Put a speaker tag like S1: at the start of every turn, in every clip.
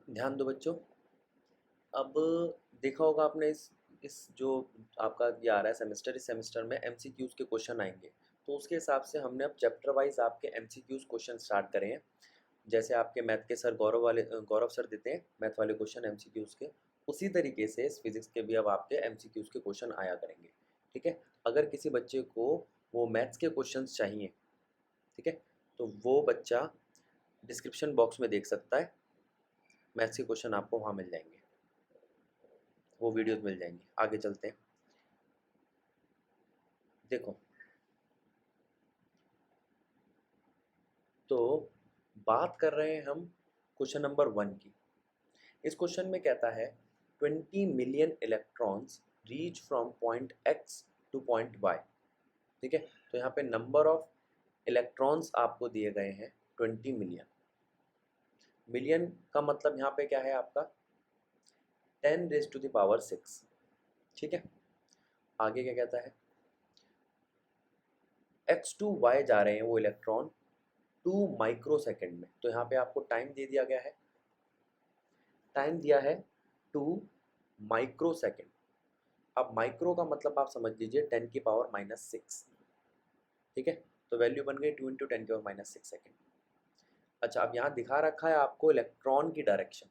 S1: ध्यान दो बच्चों। अब देखा होगा आपने इस जो आपका ये आ रहा है सेमेस्टर, इस सेमेस्टर में एमसीक्यूज़ के क्वेश्चन आएंगे। तो उसके हिसाब से हमने अब चैप्टर वाइज आपके एमसीक्यूज़ क्वेश्चन स्टार्ट करे हैं। जैसे आपके मैथ के सर गौरव सर देते हैं मैथ वाले क्वेश्चन एमसीक्यूज़ के, उसी तरीके से इस फिजिक्स के भी अब आपके एमसीक्यूज़ के क्वेश्चन आया करेंगे। ठीक है, अगर किसी बच्चे को वो मैथ्स के क्वेश्चंस चाहिए, ठीक है, तो वो बच्चा डिस्क्रिप्शन बॉक्स में देख सकता है। मैथ्स के क्वेश्चन आपको वहाँ मिल जाएंगे, वो वीडियोस मिल जाएंगी। आगे चलते हैं। देखो, तो बात कर रहे हैं हम क्वेश्चन नंबर 1 की। इस क्वेश्चन में कहता है 20 million electrons reach from point X to point Y. ठीक है, तो यहाँ पे नंबर ऑफ इलेक्ट्रॉन्स आपको दिए गए हैं 20 मिलियन। मिलियन का मतलब यहाँ पे क्या है आपका 10 रेज टू द पावर 6। ठीक है, आगे क्या कहता है एक्स टू वाई जा रहे हैं वो इलेक्ट्रॉन 2 माइक्रो सेकेंड में। तो यहाँ पे आपको टाइम दे दिया गया है, टाइम दिया है 2 माइक्रो सेकेंड। अब माइक्रो का मतलब आप समझ लीजिए 10 की पावर -6। ठीक है, तो वैल्यू बन गई 2 इंटू 10 की पावर -6 सेकेंड। अच्छा, अब यहाँ दिखा रखा है आपको इलेक्ट्रॉन की डायरेक्शन।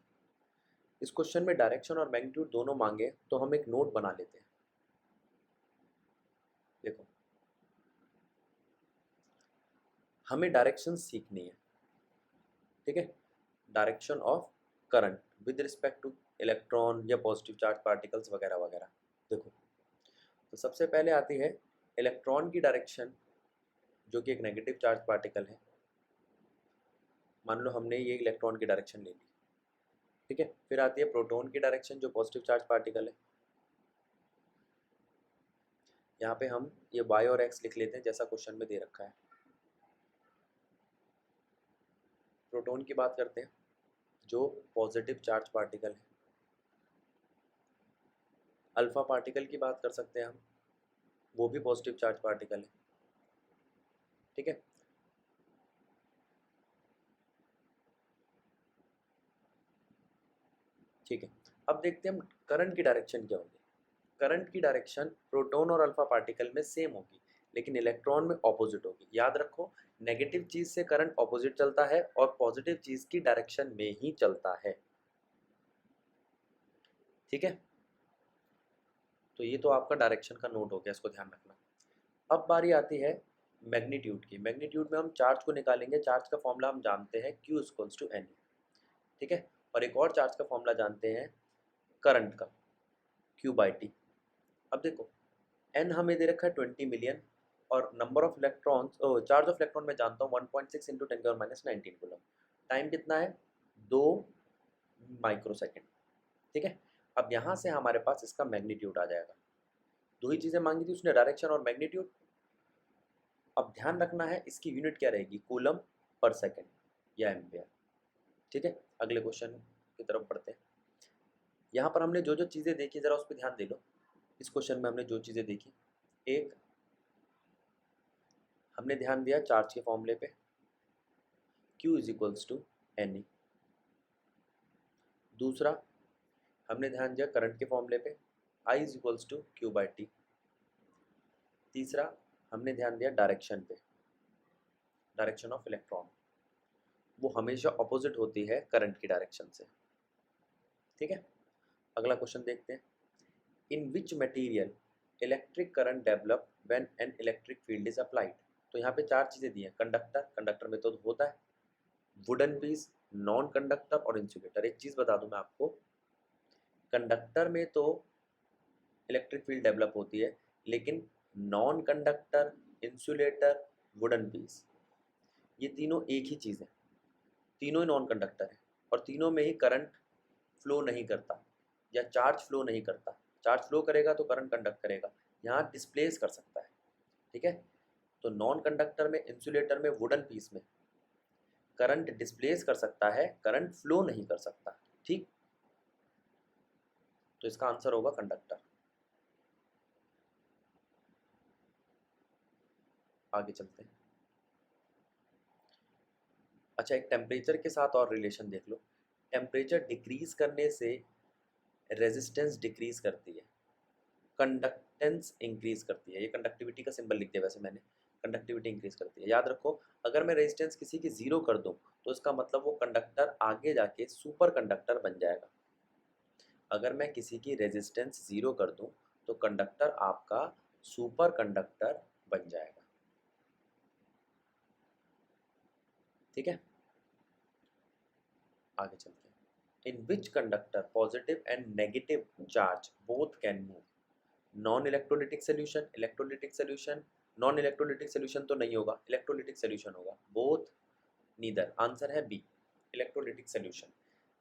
S1: इस क्वेश्चन में डायरेक्शन और मैग्नीट्यूड दोनों मांगे, तो हम एक नोट बना लेते हैं। देखो, हमें डायरेक्शन सीखनी है। ठीक है, direction of current with respect two electron या पॉजिटिव चार्ज पार्टिकल्स वगैरह वगैरह। देखो, तो सबसे पहले आती है इलेक्ट्रॉन की डायरेक्शन, जो कि एक नेगेटिव चार्ज पार्टिकल है। मान लो हमने ये इलेक्ट्रॉन की डायरेक्शन ले ली। ठीक है, फिर आती है प्रोटॉन की डायरेक्शन, जो पॉजिटिव चार्ज पार्टिकल है। यहाँ पे हम ये वाई और एक्स लिख लेते हैं जैसा क्वेश्चन में दे रखा है। प्रोटॉन की बात करते हैं, जो पॉजिटिव चार्ज पार्टिकल है। अल्फा पार्टिकल की बात कर सकते हैं हम, वो भी पॉजिटिव चार्ज पार्टिकल है। ठीक है, ठीक है, अब देखते हैं हम करंट की डायरेक्शन क्या होगी। करंट की डायरेक्शन प्रोटॉन और अल्फा पार्टिकल में सेम होगी, लेकिन इलेक्ट्रॉन में ऑपोजिट होगी। याद रखो, नेगेटिव चीज से करंट ऑपोजिट चलता है और पॉजिटिव चीज की डायरेक्शन में ही चलता है। ठीक है, तो ये तो आपका डायरेक्शन का नोट हो गया, इसको ध्यान रखना। अब बारी आती है मैग्नीट्यूड की। मैग्नीट्यूड में हम चार्ज को निकालेंगे। चार्ज का फॉर्मूला हम जानते हैं Q इक्वल्स टू एन। ठीक है, और एक और चार्ज का फॉर्मूला जानते हैं करंट का, Q बाई टी। अब देखो, एन हमें दे रखा है 20 मिलियन, और number of electrons, charge of electron मैं जानता हूँ 1.6 इंटू 10⁻19 कूलम। टाइम कितना है 2 माइक्रो सेकेंड। ठीक है, अब यहाँ से हमारे पास इसका मैग्नीट्यूड आ जाएगा। दो ही चीज़ें मांगी थी उसने, डायरेक्शन और मैग्नीट्यूड। अब ध्यान रखना है इसकी यूनिट क्या रहेगी, कूलम पर सेकेंड या एम्पियर। ठीक है, अगले क्वेश्चन की तरफ बढ़ते हैं। यहाँ पर हमने जो जो चीज़ें देखी ज़रा उस पर ध्यान दे लो। इस क्वेश्चन में हमने जो चीज़ें देखी, एक, हमने ध्यान दिया चार्ज के फॉर्मूले पे, Q is equals to N E. दूसरा, हमने ध्यान दिया करंट के फॉर्मूले पे, I is equals to Q by T. तीसरा, हमने ध्यान दिया डायरेक्शन पे, डायरेक्शन ऑफ इलेक्ट्रॉन, वो हमेशा ऑपोजिट होती है करंट की डायरेक्शन से। ठीक है, अगला क्वेश्चन देखते हैं। In which material electric current develop when an electric field is applied. तो यहाँ पे चार चीज़ें दी हैं। कंडक्टर, कंडक्टर में तो होता है, वुडन पीस, नॉन कंडक्टर और इंसुलेटर। एक चीज़ बता दूं मैं आपको, कंडक्टर में तो इलेक्ट्रिक फील्ड डेवलप होती है, लेकिन non conductor, insulator, wooden piece, ये तीनों एक ही चीज़ है। तीनों ही नॉन कंडक्टर है और तीनों में ही करंट फ्लो नहीं करता या चार्ज फ्लो नहीं करता। चार्ज फ्लो करेगा तो करंट कंडक्ट करेगा, यहाँ डिस्प्लेस कर सकता है। ठीक है, तो नॉन कंडक्टर में, इंसुलेटर में, वुडन पीस में करंट डिस्प्लेस कर सकता है, करंट फ्लो नहीं कर सकता। ठीक, तो इसका आंसर होगा कंडक्टर। आगे चलते हैं। अच्छा, एक टेम्परेचर के साथ और रिलेशन देख लो। टेम्परेचर डिक्रीज करने से रेजिस्टेंस डिक्रीज करती है, कंडक्टेंस इंक्रीज करती है। ये कंडक्टिविटी का सिंबल लिख दिया वैसे मैंने, कंडक्टिविटी इंक्रीज करती है। याद रखो, अगर मैं रेजिस्टेंस किसी की जीरो कर दूं तो इसका मतलब वो कंडक्टर आगे जाके सुपर कंडक्टर बन जाएगा। अगर मैं किसी की रेजिस्टेंस जीरो कर दूं तो कंडक्टर आपका सुपर कंडक्टर बन जाएगा। ठीक है, आगे चलते हैं। In which conductor positive and negative charge both can move. Non electrolytic solution, electrolytic solution, non electrolytic solution तो नहीं होगा, इलेक्ट्रोलिटिक सोल्यूशन होगा। बोथ, नीदर, आंसर है बी, इलेक्ट्रोलिटिक सोल्यूशन।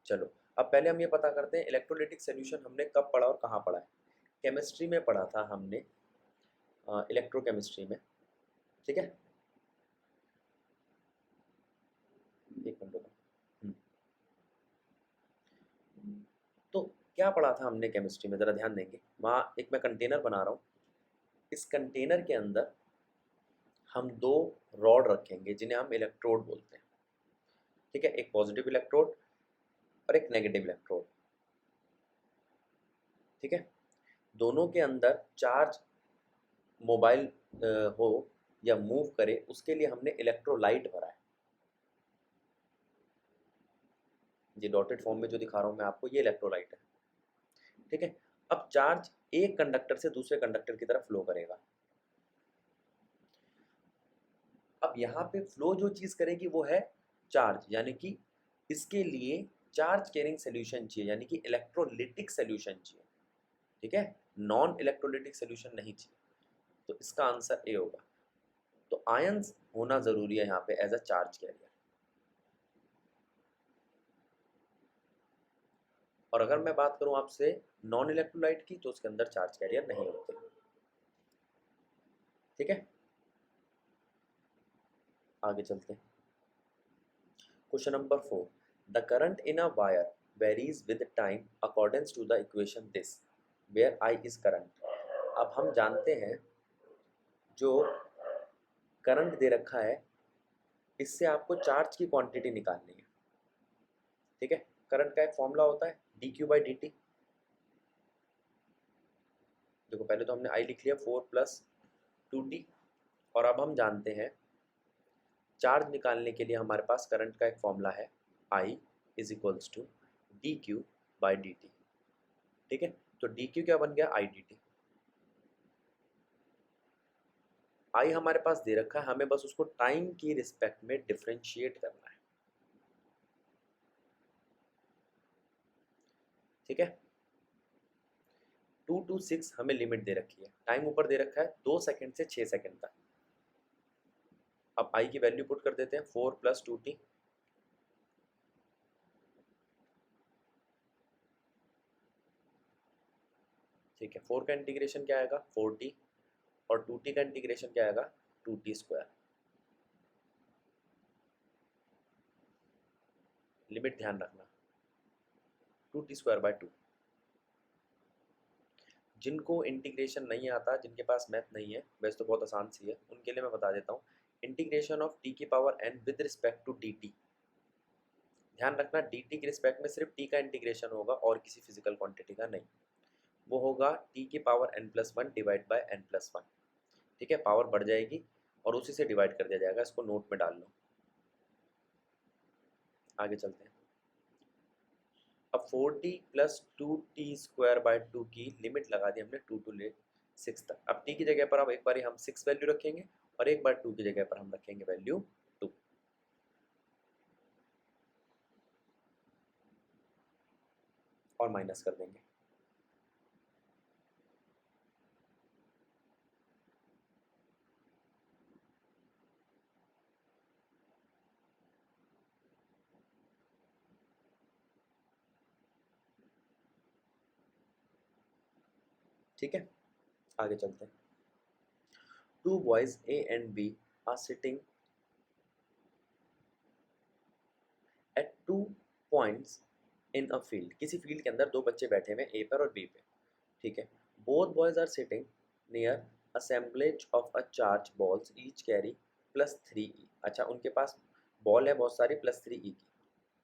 S1: चलो अब पहले हम ये पता करते हैं इलेक्ट्रोलिटिक सोल्यूशन हमने कब पढ़ा और कहाँ पढ़ा है। केमिस्ट्री में पढ़ा था हमने, इलेक्ट्रोकेमिस्ट्री में। ठीक है, एक मिनट रुको। तो क्या पढ़ा था हमने केमिस्ट्री में, ज़रा ध्यान देंगे। वहाँ एक मैं कंटेनर बना रहा हूँ, इस कंटेनर के अंदर हम दो रॉड रखेंगे जिन्हें हम इलेक्ट्रोड बोलते हैं। ठीक है, एक पॉजिटिव इलेक्ट्रोड और एक नेगेटिव इलेक्ट्रोड। ठीक है, दोनों के अंदर चार्ज मोबाइल हो या मूव करे उसके लिए हमने इलेक्ट्रोलाइट भरा है। ये डॉटेड फॉर्म में जो दिखा रहा हूँ मैं आपको, ये इलेक्ट्रोलाइट है। ठीक है, अब चार्ज एक कंडक्टर से दूसरे कंडक्टर की तरफ फ्लो करेगा। अब यहाँ पे फ्लो जो चीज़ करेगी वो है चार्ज, यानी कि इसके लिए चार्ज कैरिंग सोल्यूशन चाहिए, यानी कि इलेक्ट्रोलिटिक सोल्यूशन चाहिए। ठीक है, नॉन इलेक्ट्रोलिटिक सोल्यूशन नहीं चाहिए, तो इसका आंसर ए होगा। तो आयंस होना जरूरी है यहाँ पे एज अ चार्ज कैरियर। और अगर मैं बात करूं आपसे नॉन इलेक्ट्रोलाइट की, तो उसके अंदर चार्ज कैरियर नहीं होते। ठीक है, आगे चलते हैं। Question number 4, the current in a wire varies with time according to the equation this where I is current. अब हम जानते हैं जो करंट दे रखा है इससे आपको चार्ज की क्वांटिटी निकालनी है। ठीक है, करंट का एक फॉर्मूला होता है D Q by D T. देखो पहले तो हमने आई लिख लिया 4 + 2t, और अब हम जानते हैं चार्ज निकालने के लिए हमारे पास करंट का एक फॉर्मूला है I = dq/dt। ठीक है, तो dq क्या बन गया, I dt। I हमारे पास दे रखा है, हमें बस उसको टाइम की रिस्पेक्ट में डिफरेंशिएट करना है। ठीक है, 2 to 6 हमें लिमिट दे रखी है, टाइम ऊपर दे रखा है 2 सेकंड से 6 सेकंड तक। अब I की वैल्यू पुट कर देते हैं 4 + 2t। ठीक है, 4 का इंटीग्रेशन क्या आएगा 4t, और 2t का इंटीग्रेशन क्या आएगा 2t²। लिमिट ध्यान रखना 2t²/2। जिनको इंटीग्रेशन नहीं आता, जिनके पास मैथ नहीं है, वैसे तो बहुत आसान सी है, उनके लिए मैं बता देता हूँ। इंटीग्रेशन ऑफ टी की power n with respect to D T. ध्यान रखना डी टी के रिस्पेक्ट में सिर्फ टी का इंटीग्रेशन होगा और किसी फिजिकल क्वांटिटी का नहीं। वो होगा टी की power n+1 divide by n+1। ठीक है, पावर बढ़ जाएगी और उसी से डिवाइड कर दिया जाएगा, इसको नोट में डाल लो। आगे चलते हैं। अब 4t + 2t²/2 की लिमिट लगा दी हमने 2 to 6 तक। अब t की जगह पर अब एक बार हम 6 वैल्यू रखेंगे और एक बार 2 की जगह पर हम रखेंगे वैल्यू 2। और माइनस कर देंगे। ठीक है, आगे चलते हैं। 2 boys A and B are sitting at 2 points in a field. किसी फील्ड के अंदर दो बच्चे बैठे हुए A पर और B पे। ठीक है, both boys are sitting near assemblage of a charge balls each carry +3e। अच्छा, उनके पास बॉल है बहुत सारी +3e की।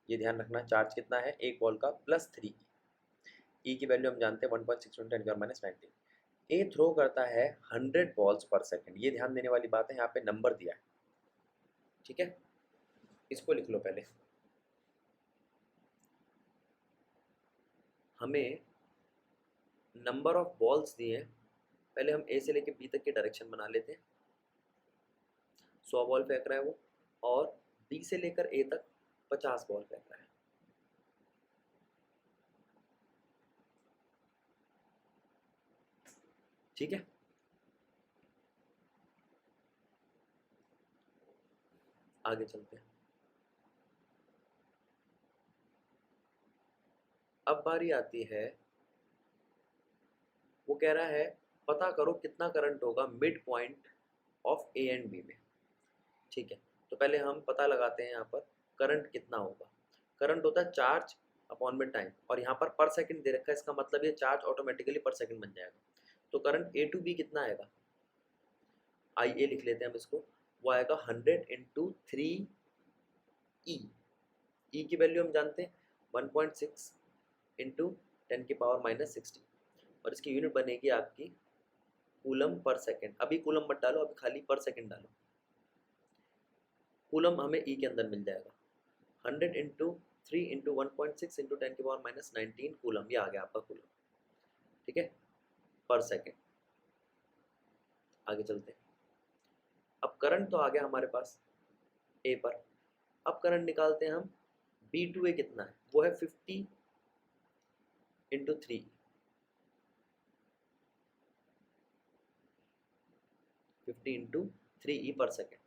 S1: ये ध्यान रखना, चार्ज कितना है एक बॉल का +3 ई की वैल्यू हम जानते हैं 1.6 × 10⁻19। ए थ्रो करता है 100 बॉल्स पर सेकंड। ये ध्यान देने वाली बात है, यहाँ पे नंबर दिया है, ठीक है, इसको लिख लो पहले। हमें नंबर ऑफ बॉल्स दिए हैं, पहले हम ए से लेके बी तक की डायरेक्शन बना लेते हैं। 100 बॉल फेंक रहा है वो, और बी से लेकर ए तक 50 बॉल फेंक रहा है। ठीक है, आगे चलते हैं। अब बारी आती है, वो कह रहा है पता करो कितना करंट होगा mid point of A and B में। ठीक है, तो पहले हम पता लगाते हैं यहाँ पर करंट कितना होगा। करंट होता है चार्ज अपॉन में टाइम, और यहाँ पर सेकंड दे रखा है, इसका मतलब ये चार्ज ऑटोमेटिकली पर सेकंड बन जाएगा। तो करंट ए टू बी कितना आएगा, आई ए लिख लेते हैं हम इसको, वो आएगा 100 × 3 ई। ई की वैल्यू हम जानते हैं 1.6 × 10⁻⁻60, और इसकी यूनिट बनेगी आपकी कूलम पर सेकंड। अभी कूलम मत डालो, अभी खाली पर सेकंड डालो। कूलम हमें ई के अंदर मिल जाएगा 100 × 3 × 1.6 × 10⁻⁻19 कूलम, ये आ गया आपका कूलम, ठीक है, पर सेकंड। आगे चलते हैं। अब करंट तो आ गया हमारे पास ए पर, अब करंट निकालते हैं हम बी टू ए कितना है, वो है 50 × 3, 50 × 3 ई पर सेकेंड,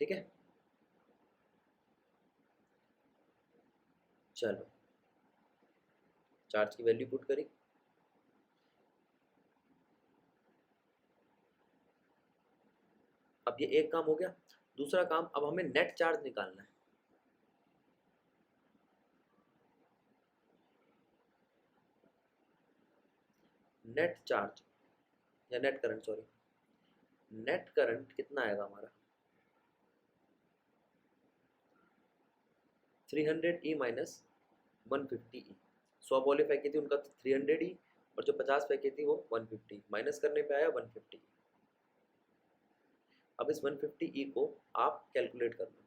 S1: ठीक है। चलो, चार्ज की वैल्यू पुट करी, अब ये एक काम हो गया। दूसरा काम, अब हमें नेट चार्ज निकालना है। नेट चार्ज या net current, sorry, net current कितना आएगा हमारा 300 ई माइनस 150 ई। 100 बॉलें फेंकी थी, उनका 300 ई, और जो 50 फेंकी थी वो 150, माइनस करने पे आया 150। अब इस 150 ई को आप कैलकुलेट कर लो।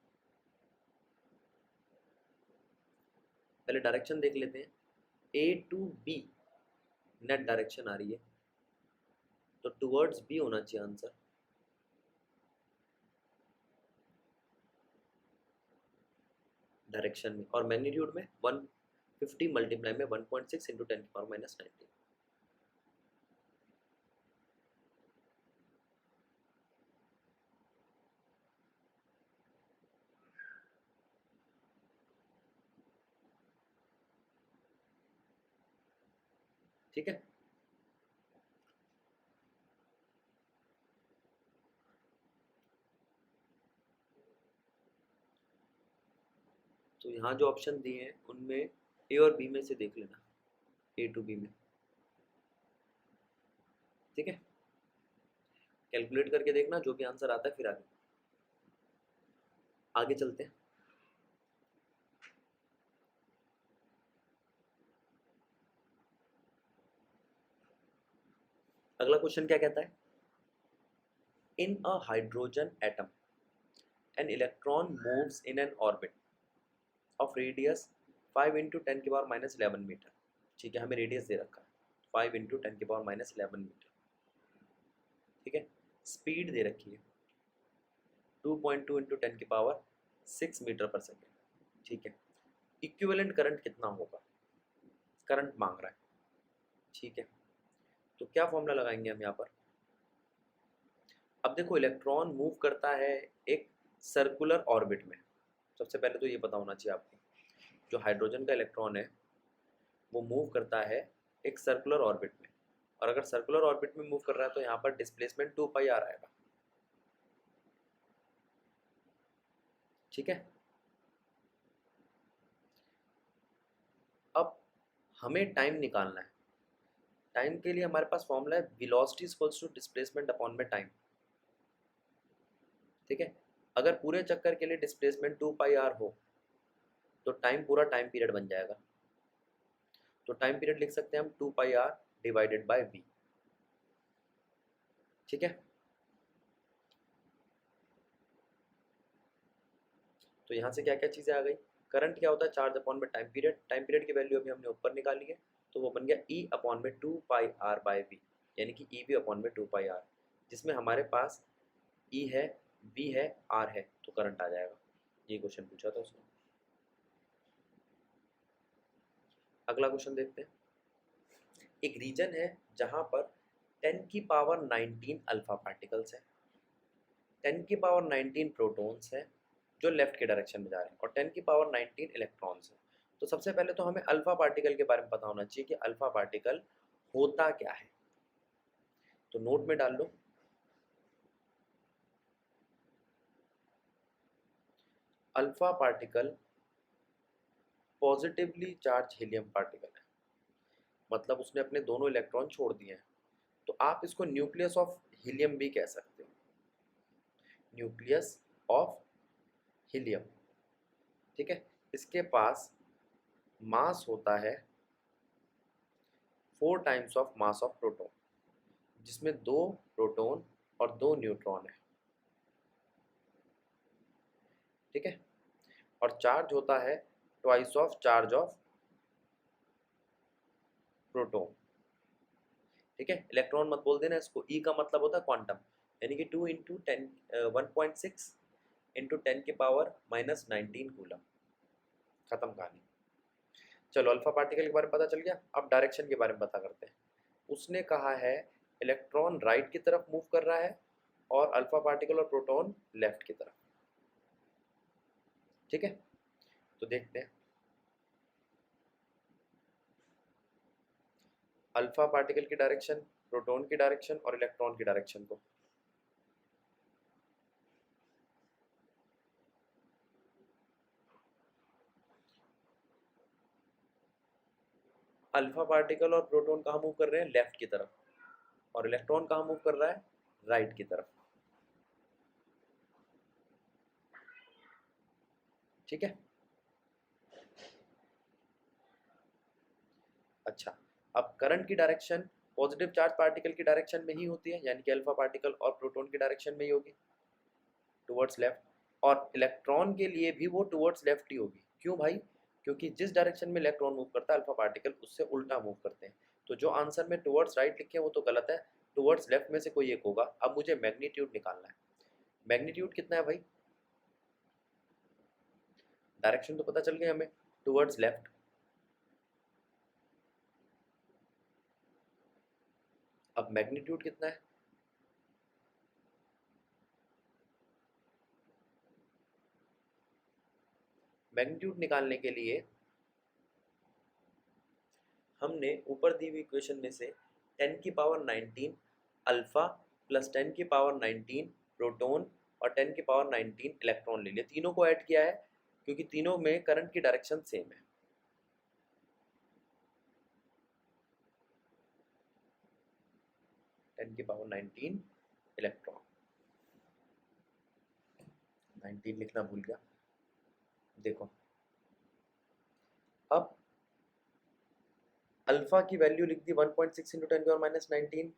S1: पहले डायरेक्शन देख लेते हैं, ए टू बी नेट डायरेक्शन आ रही है, तो टुवर्ड्स बी होना चाहिए आंसर। डायरेक्शन में और मैग्नीट्यूड में 150 मल्टीप्लाई में 1.6 × 10⁻⁻19। ठीक है, तो यहाँ जो ऑप्शन दिए हैं उनमें ए और बी में से देख लेना, ए टू बी में, ठीक है। कैलकुलेट करके देखना, जो भी आंसर आता है फिर आगे चलते हैं। अगला क्वेश्चन क्या कहता है, in a hydrogen atom an electron moves in an orbit of radius 5 × 10⁻11 metre. ठीक है, हमें रेडियस दे रखा है 5 × 10⁻11 मीटर, ठीक है। स्पीड दे रखी है 2.2 × 10⁻6 मीटर पर सेकेंड, ठीक है। इक्विवेलेंट करंट कितना होगा, करंट मांग रहा है, ठीक है। तो क्या फॉर्मूला लगाएंगे हम यहाँ पर। अब देखो, इलेक्ट्रॉन मूव करता है एक सर्कुलर ऑर्बिट में। सबसे पहले तो ये पता होना चाहिए आपको, जो हाइड्रोजन का इलेक्ट्रॉन है वो मूव करता है एक सर्कुलर ऑर्बिट में, और अगर सर्कुलर ऑर्बिट में मूव कर रहा है तो यहाँ पर डिस्प्लेसमेंट 2πr आएगा, ठीक है। अब हमें टाइम निकालना है। टाइम के लिए हमारे पास फॉर्मूला है velocity equals to displacement upon में टाइम, ठीक है। अगर पूरे चक्कर के लिए डिस्प्लेसमेंट 2πr हो तो टाइम पूरा टाइम पीरियड बन जाएगा। तो टाइम पीरियड लिख सकते हैं हम 2πr डिवाइडेड बाय v। ठीक है, तो यहाँ से क्या क्या चीज़ें आ गई। करंट क्या होता है, चार्ज अपॉन में टाइम पीरियड। टाइम पीरियड की वैल्यू अभी हमने ऊपर निकाली है, तो वो बन गया E अपॉन में 2πr बाय v, यानी कि E भी अपॉन में 2πr, जिसमें हमारे पास E है, V है, R है, तो करंट आ जाएगा। ये क्वेश्चन पूछा था उसने। अगला क्वेश्चन देखते हैं। एक रीजन है जहाँ पर 10 की पावर 19 अल्फा पार्टिकल्स है, 10 की पावर 19 प्रोटॉन्स है जो लेफ्ट के डायरेक्शन में जा रहे हैं, और 10 की पावर 19 इलेक्ट्रॉन्स है। तो सबसे पहले तो हमें अल्फा पार्टिकल के बारे में पता होना चाहिए कि अल्फा पार्टिकल होता क्या है। तो नोट में डाल लो, alpha particle positively charge helium particle है, मतलब उसने अपने दोनों इलेक्ट्रॉन छोड़ दिए हैं। तो आप इसको न्यूक्लियस ऑफ हीलियम भी कह सकते हो, न्यूक्लियस ऑफ हीलियम। ठीक है, इसके पास मास होता है 4 times of mass of proton, जिसमें 2 प्रोटॉन और 2 न्यूट्रॉन है। ठीक है, और चार्ज होता है twice of charge of proton. ठीक है, इलेक्ट्रॉन मत बोल देना इसको, ई का मतलब होता है क्वांटम, यानी कि 2 इंटू 10 1.6 इंटू 10 की पावर -19 कूलम। खत्म कहानी। चलो, अल्फा पार्टिकल के बारे में पता चल गया, अब डायरेक्शन के बारे में पता करते हैं। उसने कहा है इलेक्ट्रॉन राइट की तरफ मूव कर रहा है और अल्फा पार्टिकल और प्रोटॉन लेफ्ट की तरफ। ठीक है, तो देखते हैं अल्फा पार्टिकल की डायरेक्शन, प्रोटॉन की डायरेक्शन और इलेक्ट्रॉन की डायरेक्शन को। अल्फा पार्टिकल और प्रोटॉन कहाँ मूव कर रहे हैं, लेफ्ट की तरफ, और इलेक्ट्रॉन कहाँ मूव कर रहा है, राइट की तरफ। ठीक है, अच्छा, अब करंट की डायरेक्शन पॉजिटिव चार्ज पार्टिकल की डायरेक्शन में ही होती है, यानी कि अल्फा पार्टिकल और प्रोटॉन की डायरेक्शन में ही होगी, टुवर्ड्स लेफ्ट। और इलेक्ट्रॉन के लिए भी वो टुवर्ड्स लेफ्ट ही होगी। क्यों भाई, क्योंकि जिस डायरेक्शन में इलेक्ट्रॉन मूव करता है अल्फा पार्टिकल उससे उल्टा मूव करते हैं। तो जो आंसर में टुवर्ड्स राइट लिखे हैं वो तो गलत है, टुवर्ड्स लेफ्ट में से कोई एक होगा। अब मुझे मैग्नीट्यूड निकालना है। मैग्नीट्यूड कितना है भाई, डायरेक्शन तो पता चल गई हमें, टुवर्ड्स लेफ्ट। अब मैग्नीट्यूड कितना है, मैग्नीट्यूड निकालने के लिए हमने ऊपर दी हुई इक्वेशन में से 10 की पावर 19 अल्फा प्लस 10 की पावर 19 प्रोटॉन और 10 की पावर 19 इलेक्ट्रॉन ले लिए, तीनों को ऐड किया है क्योंकि तीनों में करंट की डायरेक्शन सेम है। टेन की पावर 19 इलेक्ट्रॉन, 19 लिखना भूल गया। देखो, अब अल्फा की वैल्यू लिख दी 1.6 इंटू 10 की पावर -19,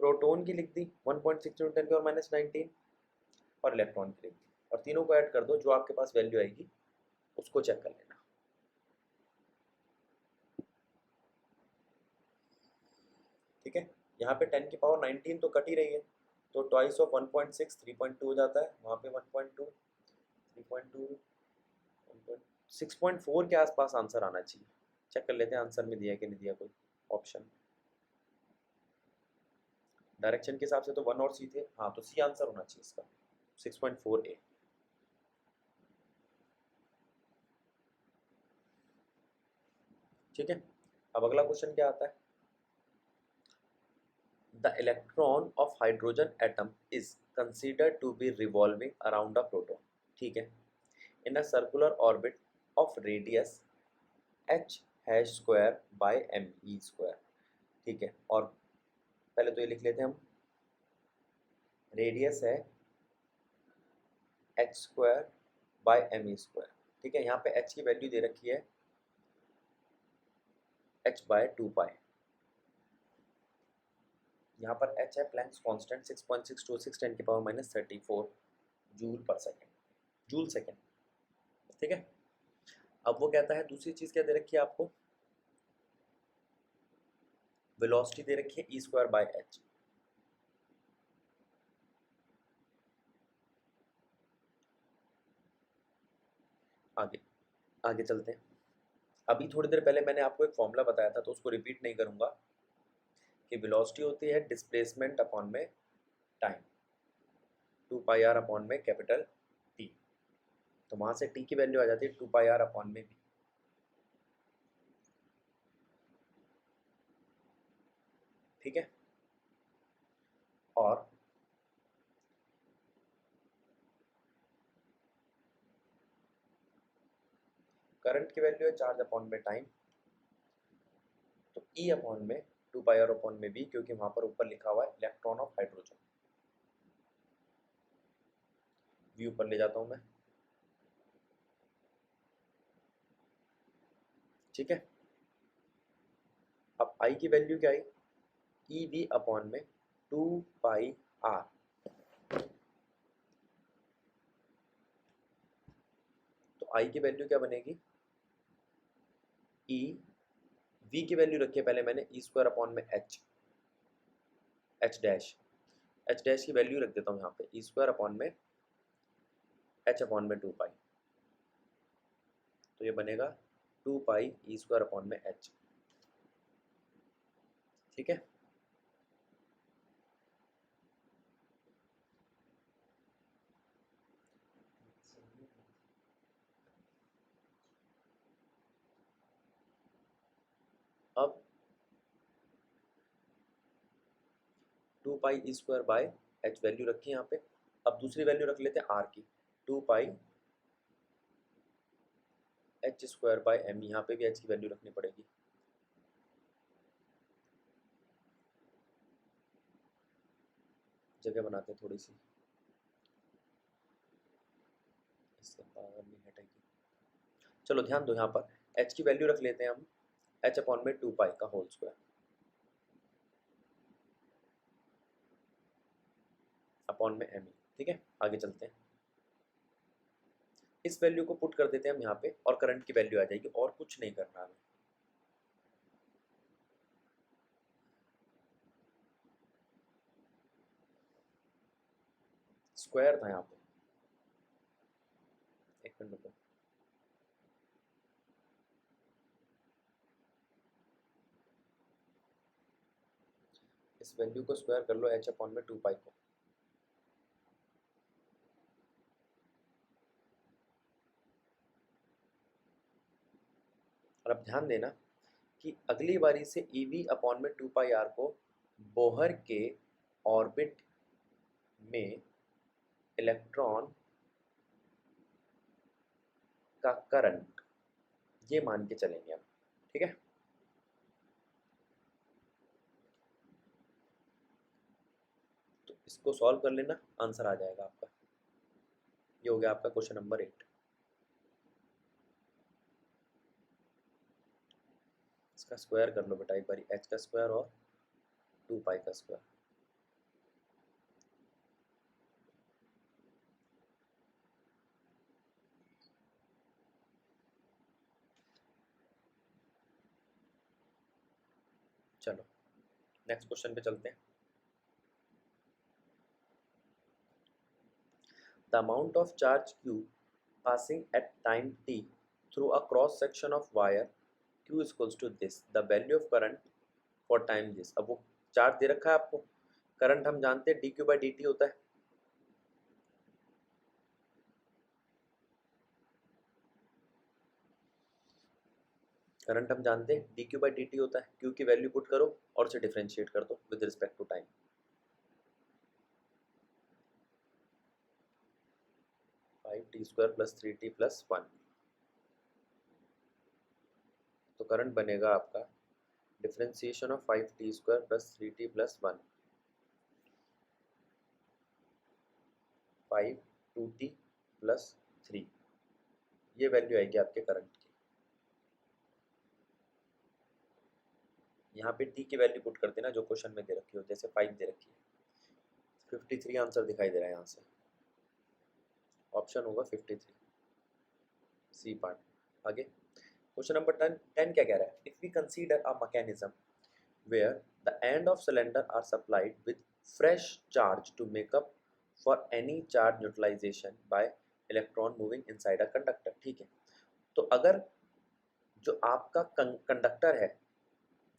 S1: प्रोटॉन की लिख दी 1.6 इंटू 10 की पावर -19 और इलेक्ट्रॉन की लिख दी, और तीनों को ऐड कर दो, जो आपके पास वैल्यू आएगी उसको चेक कर लेना। ठीक है, यहाँ पे 10 की पावर 19 तो कट ही रही है, तो ट्वाइस ऑफ 1.6 3.2 हो जाता है, वहाँ पे 1.2 3.2 6.4 के आसपास आंसर आना चाहिए। चेक कर लेते हैं आंसर में दिया कि नहीं दिया कोई ऑप्शन। डायरेक्शन के हिसाब से तो 1 और सी थे, हाँ तो सी आंसर होना चाहिए इसका, 6.4A। ठीक है, अब अगला क्वेश्चन क्या आता है, the electron of hydrogen atom is considered to be revolving around a proton. ठीक है, in a circular orbit of radius h hash square by me square. ठीक है, और पहले तो ये लिख लेते हैं हम, रेडियस है h square by me square. ठीक है, यहाँ पे h की वैल्यू दे रखी है h/2π। यहाँ पर h है प्लैंक्स कांस्टेंट 6.626 10⁻⁻34 जूल पर सेकेंड, जूल सेकेंड। ठीक है, अब वो कहता है दूसरी चीज क्या दे रखी है आपको, वेलोसिटी दे रखी है e²/h। आगे आगे चलते हैं। अभी थोड़ी देर पहले मैंने आपको एक फॉर्मूला बताया था, तो उसको रिपीट नहीं करूंगा, कि वेलोसिटी होती है डिस्प्लेसमेंट अपॉन में टाइम, 2πr अपॉन में कैपिटल T। तो वहां से T की वैल्यू आ जाती है 2πr अपॉन में v। ठीक है, और करंट की वैल्यू है चार्ज अपॉन में टाइम, तो E अपॉन में 2πr अपॉन में v, क्योंकि वहां पर ऊपर लिखा हुआ है इलेक्ट्रॉन ऑफ हाइड्रोजन। v ऊपर ले जाता हूं मैं। ठीक है, अब I की वैल्यू क्या आई, EV अपॉन में 2πr। तो I की वैल्यू क्या बनेगी, E V की वैल्यू रखी है पहले मैंने e² अपॉन में h डैश की वैल्यू रख देता हूँ यहाँ पे e² अपॉन में h अपॉन में 2π। तो ये बनेगा 2π e² अपॉन में h। ठीक है, अब 2π e² बाय h वैल्यू रखी है यहाँ पे। अब दूसरी वैल्यू रख लेते हैं r की, 2π h² बाय m। यहाँ पे भी h की वैल्यू रखनी पड़ेगी। जगह बनाते हैं थोड़ी सी, इससे पावर नहीं हटेगी। चलो ध्यान दो, यहाँ पर h की वैल्यू रख लेते हैं हम h अपॉन में 2π का होल स्क्वायर अपॉन में m। ठीक है, आगे चलते हैं। इस वैल्यू को पुट कर देते हैं हम यहाँ पे, और करंट की वैल्यू आ जाएगी, और कुछ नहीं करना हमें। स्क्वायर था यहाँ पे, एक मिनट रुको, इस वैल्यू को स्क्वायर कर लो h अपॉन में 2π को। और अब ध्यान देना कि अगली बारी से EV अपॉन में 2πr को बोहर के ऑर्बिट में इलेक्ट्रॉन का करंट ये मान के चलेंगे हम। ठीक है, तो इसको सॉल्व कर लेना, आंसर आ जाएगा आपका। ये हो गया आपका क्वेश्चन नंबर 8। इसका स्क्वायर कर लो बेटा एक बारी, h का स्क्वायर और 2π का स्क्वायर। चलो नेक्स्ट क्वेश्चन पे चलते हैं। The amount of charge q passing at time t through a cross section of wire q is equals to this, the value of current for time this। अब वो charge दे रखा है आपको, current हम जानते हैं dq/dt होता है। करंट हम जानते हैं dq/dt होता है, q की वैल्यू पुट करो और उसे डिफरेंशिएट कर दो with respect to time. 5t² + 3t + 1। तो करंट बनेगा आपका differentiation of 5t² + 3t + 1, 5 2t + 3। ये वैल्यू आएगी आपके करंट की। यहाँ पे टी की वैल्यू पुट कर देना जो क्वेश्चन में दे रखी हो, जैसे 5 दे रखी है, 53 आंसर दिखाई दे रहा है यहाँ से, ऑप्शन होगा 53 सी पार्ट। आगे क्वेश्चन नंबर 10 क्या कह रहा है, if we consider a mechanism where the end of cylinder are supplied with fresh charge to make up for any charge neutralization by electron moving inside a conductor। ठीक है, तो अगर जो आपका कंडक्टर है,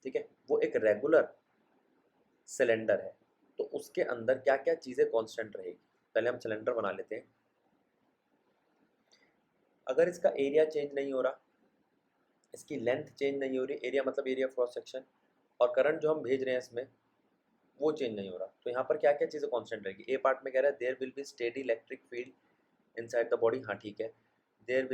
S1: ठीक है, वो एक रेगुलर सिलेंडर है, तो उसके अंदर क्या क्या चीज़ें कांस्टेंट रहेगी। पहले हम सिलेंडर बना लेते हैं। अगर इसका एरिया चेंज नहीं हो रहा, इसकी लेंथ चेंज नहीं हो रही, एरिया मतलब एरिया क्रॉस सेक्शन, और करंट जो हम भेज रहे हैं इसमें वो चेंज नहीं हो रहा, तो यहाँ पर क्या क्या चीज़ें कांस्टेंट रहेगी। ए पार्ट में कह रहा है there will be steady electric field inside the body, हाँ ठीक है। There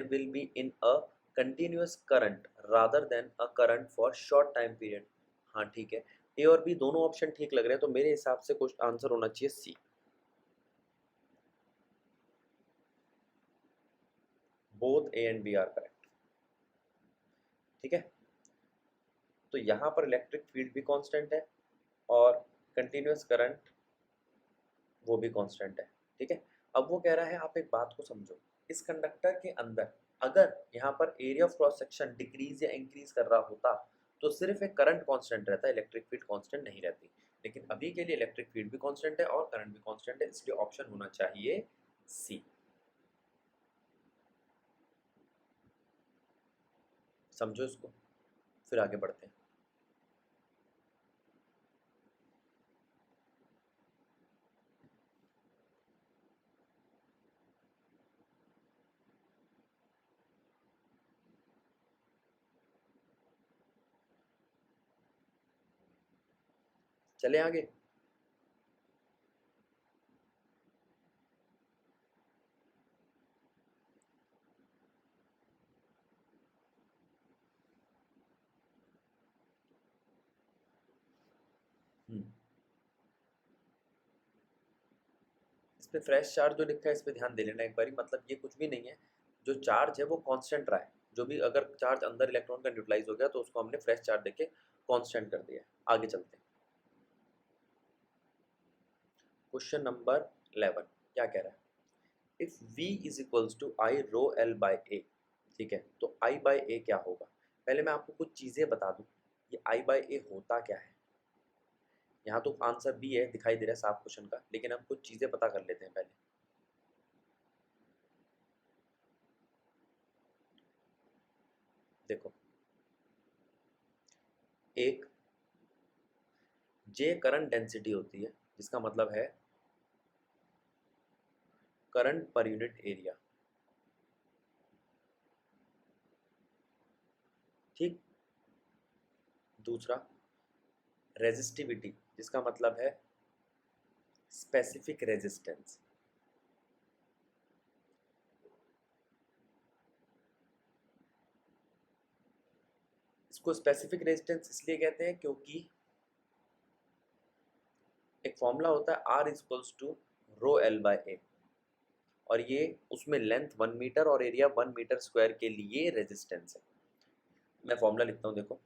S1: will be in a continuous current rather than a current for short time period, हाँ ठीक है। ए और बी दोनों ऑप्शन ठीक लग रहे हैं, तो मेरे हिसाब से कुछ आंसर होना चाहिए C. Both A and B are correct. ठीक है, तो यहाँ पर इलेक्ट्रिक फील्ड भी कांस्टेंट है और कंटिन्यूअस करंट वो भी कांस्टेंट है। ठीक है, अब वो कह रहा है आप एक बात को समझो, इस कंडक्टर के अंदर अगर यहाँ पर area of cross section decrease या इंक्रीज कर रहा होता तो सिर्फ एक करंट कांस्टेंट रहता, इलेक्ट्रिक फील्ड कांस्टेंट नहीं रहती। लेकिन अभी के लिए इलेक्ट्रिक फील्ड भी कांस्टेंट है और करंट भी कांस्टेंट है, इसलिए ऑप्शन होना चाहिए सी। समझो इसको, फिर आगे बढ़ते हैं। चले आगे। इस पे फ्रेश चार्ज जो लिखा है इस पे ध्यान दे लेना एक बारी, मतलब ये कुछ भी नहीं है, जो चार्ज है वो कांस्टेंट रहा है, जो भी अगर चार्ज अंदर इलेक्ट्रॉन का न्यूट्रलाइज हो गया तो उसको हमने फ्रेश चार्ज देके कांस्टेंट कर दिया। आगे चलते हैं। क्वेश्चन नंबर 11 क्या कह रहा है, if V is equals to I rho L by A, ठीक है, तो I बाई ए क्या होगा। पहले मैं आपको कुछ चीज़ें बता दूं, ये I बाई ए होता क्या है। यहाँ तो आंसर बी है दिखाई दे रहा है साफ क्वेश्चन का, लेकिन हम कुछ चीज़ें पता कर लेते हैं पहले। देखो, एक J करंट डेंसिटी होती है, जिसका मतलब है करंट पर यूनिट एरिया, ठीक। दूसरा रेजिस्टिविटी, जिसका मतलब है स्पेसिफिक रेजिस्टेंस। इसको स्पेसिफिक रेजिस्टेंस इसलिए कहते हैं क्योंकि एक फॉर्मूला होता है R equals to rho L by A, और ये उसमें लेंथ 1 मीटर और एरिया 1 मीटर स्क्वायर के लिए रेजिस्टेंस है। मैं फॉर्मूला लिखता हूँ, देखो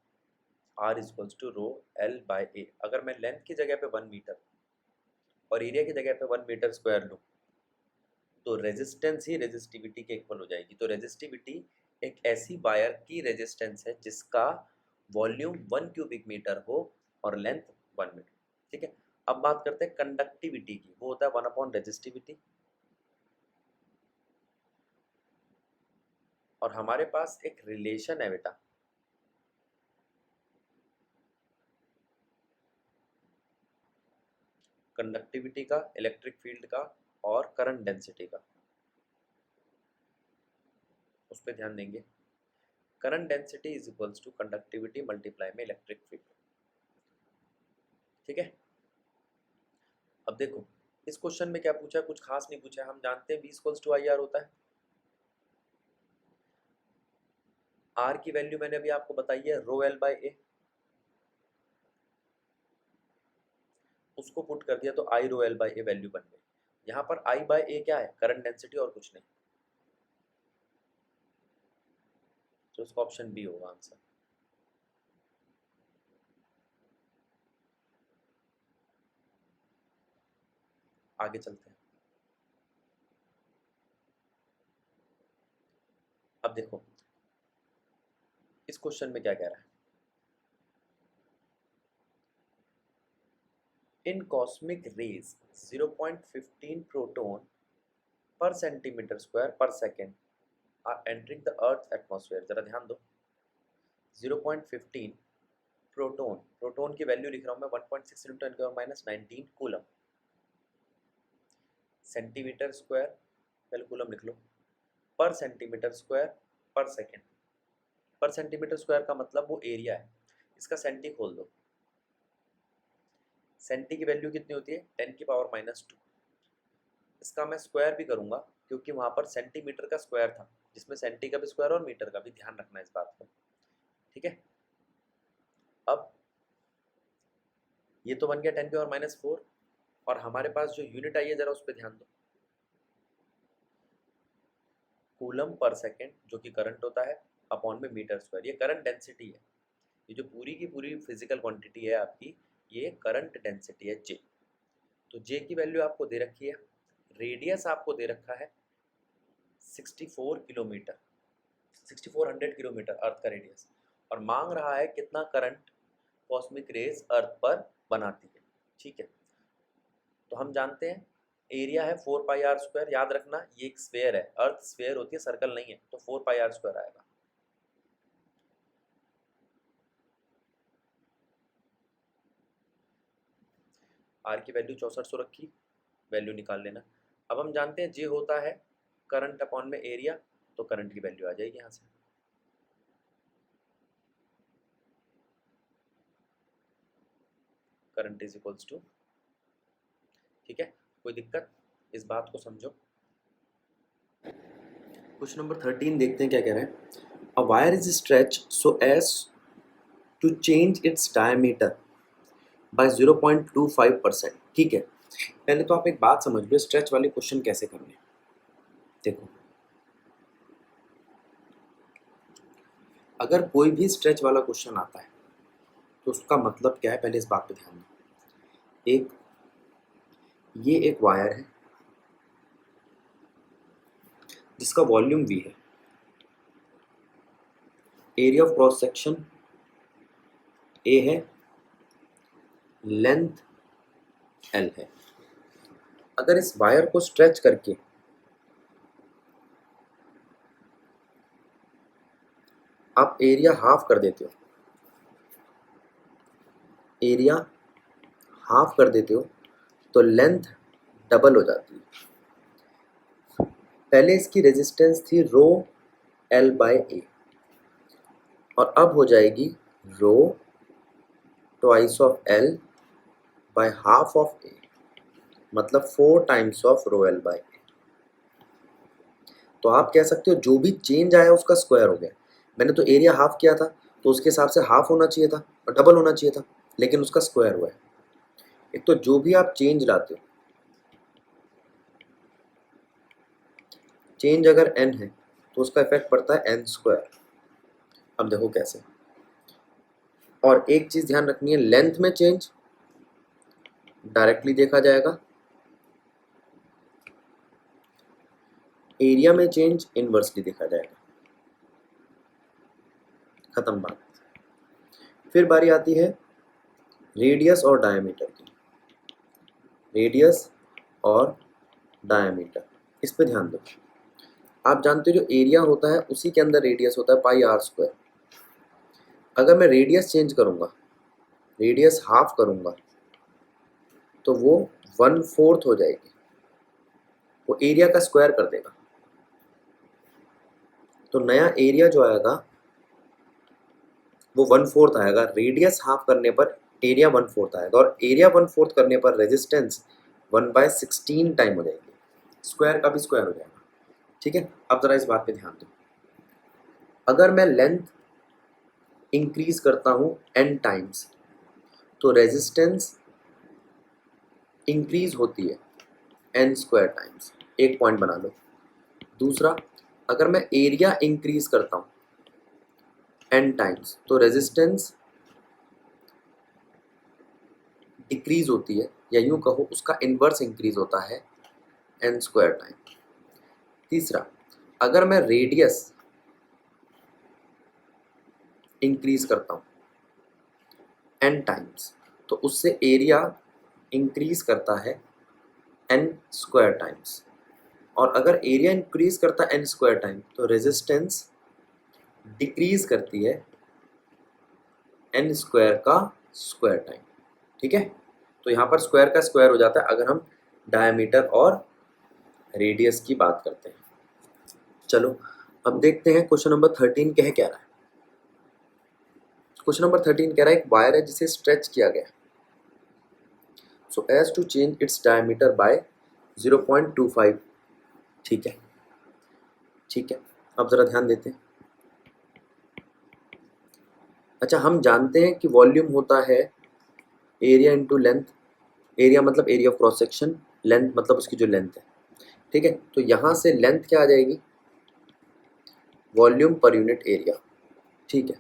S1: R equals to rho L by A, अगर मैं लेंथ की जगह पे 1 मीटर और एरिया की जगह पे 1 मीटर स्क्वायर लूँ तो रेजिस्टेंस ही रेजिस्टिविटी के इक्वल हो जाएगी। तो रेजिस्टिविटी एक ऐसी वायर की रेजिस्टेंस है जिसका वॉल्यूम 1 क्यूबिक मीटर हो और लेंथ 1 मीटर। ठीक है, अब बात करते हैं कंडक्टिविटी की, वो होता है 1 अपॉन रेजिस्टिविटी। और हमारे पास एक रिलेशन है बेटा, कंडक्टिविटी का, इलेक्ट्रिक फील्ड का और करंट डेंसिटी का, उस पर ध्यान देंगे। Current density is equals to conductivity multiply में इलेक्ट्रिक फील्ड। ठीक है, अब देखो इस क्वेश्चन में क्या पूछा है, कुछ खास नहीं पूछा है, हम जानते हैं V equals to I R होता है। आर की वैल्यू मैंने अभी आपको बताई है रो एल बाई ए, उसको पुट कर दिया तो I rho L by A value बन गई। यहाँ पर I बाय A क्या है? करंट डेंसिटी और कुछ नहीं, तो उसका ऑप्शन बी होगा आंसर। आगे चलते हैं। अब देखो इस क्वेश्चन में क्या कह रहा है। इन कॉस्मिक रेज 0.15 प्रोटॉन पर सेंटीमीटर स्क्वायर पर second are entering the earth atmosphere. जरा ध्यान दो, 0.15 प्रोटॉन, प्रोटॉन की वैल्यू लिख रहा हूँ मैं 1.6 × 10⁻⁹ कूलम, सेंटीमीटर स्क्वायर पहले कूलम लिख लो, पर सेंटीमीटर स्क्वायर पर सेकेंड। पर सेंटीमीटर स्क्वायर का मतलब वो एरिया है, इसका सेंटी खोल दो। सेंटी की वैल्यू कितनी होती है? 10⁻²। इसका मैं स्क्वायर भी करूंगा क्योंकि वहां पर सेंटीमीटर का स्क्वायर था, जिसमें सेंटी का भी स्क्वायर और मीटर का भी, ध्यान रखना इस बात को, ठीक है। अब ये तो बन गया 10⁻⁴, और हमारे पास जो यूनिट आई है जरा उस पर ध्यान दो, कूलम पर सेकेंड, जो कि करंट होता है, अपॉन में मीटर स्क्वायर, ये करंट डेंसिटी है। ये जो पूरी की पूरी फिजिकल क्वांटिटी है आपकी, ये करंट डेंसिटी है जे। तो जे की वैल्यू आपको दे रखी है, रेडियस आपको दे रखा है 64 किलोमीटर, 6400 किलोमीटर अर्थ का रेडियस, और मांग रहा है कितना करंट कॉस्मिक रेज अर्थ पर बनाती है, ठीक है। तो हम जानते हैं एरिया है 4πr², याद रखना ये एक स्फेयर है, अर्थ स्फेयर होती है, सर्कल नहीं है, तो 4πr² आएगा। आर की वैल्यू 6400 रखी, वैल्यू निकाल लेना। अब हम जानते हैं जे होता है करंट अपॉन में एरिया, तो करंट की वैल्यू आ जाएगी यहाँ से, करंट इज इक्वल्स टू, ठीक है। कोई दिक्कत, इस बात को समझो। क्वेश्चन नंबर 13 देखते हैं क्या कह रहे हैं। A wire is stretch so as to change its diameter by 0.25%, ठीक है। पहले तो आप एक बात समझ लो, स्ट्रेच वाले क्वेश्चन कैसे करने। देखो, अगर कोई भी स्ट्रेच वाला क्वेश्चन आता है तो उसका मतलब क्या है, पहले इस बात पे ध्यान दो। ये एक वायर है जिसका वॉल्यूम V है, area of cross section A है, लेंथ L है। अगर इस वायर को स्ट्रेच करके आप एरिया हाफ कर देते हो, एरिया हाफ कर देते हो, तो लेंथ डबल हो जाती है। पहले इसकी रेजिस्टेंस थी रो L/A, और अब हो जाएगी rho twice of L by half of A, मतलब 4 टाइम्स ऑफ रो L/A। तो आप कह सकते हो जो भी चेंज आया उसका स्क्वायर हो गया। मैंने तो एरिया हाफ किया था, तो उसके हिसाब से हाफ होना चाहिए था और डबल होना चाहिए था, लेकिन उसका स्क्वायर हुआ है। एक तो जो भी आप चेंज लाते हो, चेंज अगर n है तो उसका इफेक्ट पड़ता है n²। अब देखो कैसे। और एक चीज ध्यान रखनी है, लेंथ में चेंज डायरेक्टली देखा जाएगा, एरिया में चेंज इनवर्सली देखा जाएगा। खत्म बात। फिर बारी आती है रेडियस और डायमीटर की। रेडियस और डायमीटर, इस पे ध्यान दो। आप जानते हो जो एरिया होता है उसी के अंदर रेडियस होता है πr²। अगर मैं रेडियस चेंज करूंगा, रेडियस हाफ करूंगा, तो वो 1/4 हो जाएगी, वो एरिया का स्क्वायर कर देगा। तो नया एरिया जो आएगा वो 1/4 आएगा। रेडियस हाफ करने पर एरिया 1/4 आएगा, और एरिया 1/4 करने पर रेजिस्टेंस 1/16 टाइम हो जाएगी, स्क्वायर का भी स्क्वायर हो जाएगा, ठीक है। अब जरा इस बात पे ध्यान दो। अगर मैं लेंथ इंक्रीज करता हूं n टाइम्स, तो रेजिस्टेंस इंक्रीज होती है, n स्क्वायर टाइम्स, एक पॉइंट बना लो। दूसरा, अगर मैं एरिया इंक्रीज करता हूँ n टाइम्स तो रेजिस्टेंस डिक्रीज होती है, या यूँ कहो उसका इन्वर्स इंक्रीज होता है n स्क्वायर टाइम। तीसरा, अगर मैं रेडियस इंक्रीज करता हूँ n टाइम्स तो उससे एरिया इंक्रीज करता है n स्क्वायर टाइम्स, और अगर एरिया इंक्रीज करता है n स्क्वायर टाइम तो रेजिस्टेंस डिक्रीज करती है n स्क्वायर का स्क्वायर टाइम। ठीक है, तो यहाँ पर स्क्वायर का स्क्वायर हो जाता है अगर हम डायमीटर और रेडियस की बात करते हैं। चलो अब देखते हैं क्वेश्चन नंबर 13 क्या रहा है। क्वेश्चन नंबर 13 कह रहा है एक वायर है जिसे स्ट्रेच किया गया, so as to change its diameter by 0.25। ठीक है, ठीक है, अब ज़रा ध्यान देते हैं। अच्छा, हम जानते हैं कि वॉल्यूम होता है एरिया इंटू लेंथ। एरिया मतलब area of cross section, length मतलब उसकी जो लेंथ है। ठीक है, तो यहाँ से लेंथ क्या आ जाएगी, वॉल्यूम पर यूनिट एरिया। ठीक है,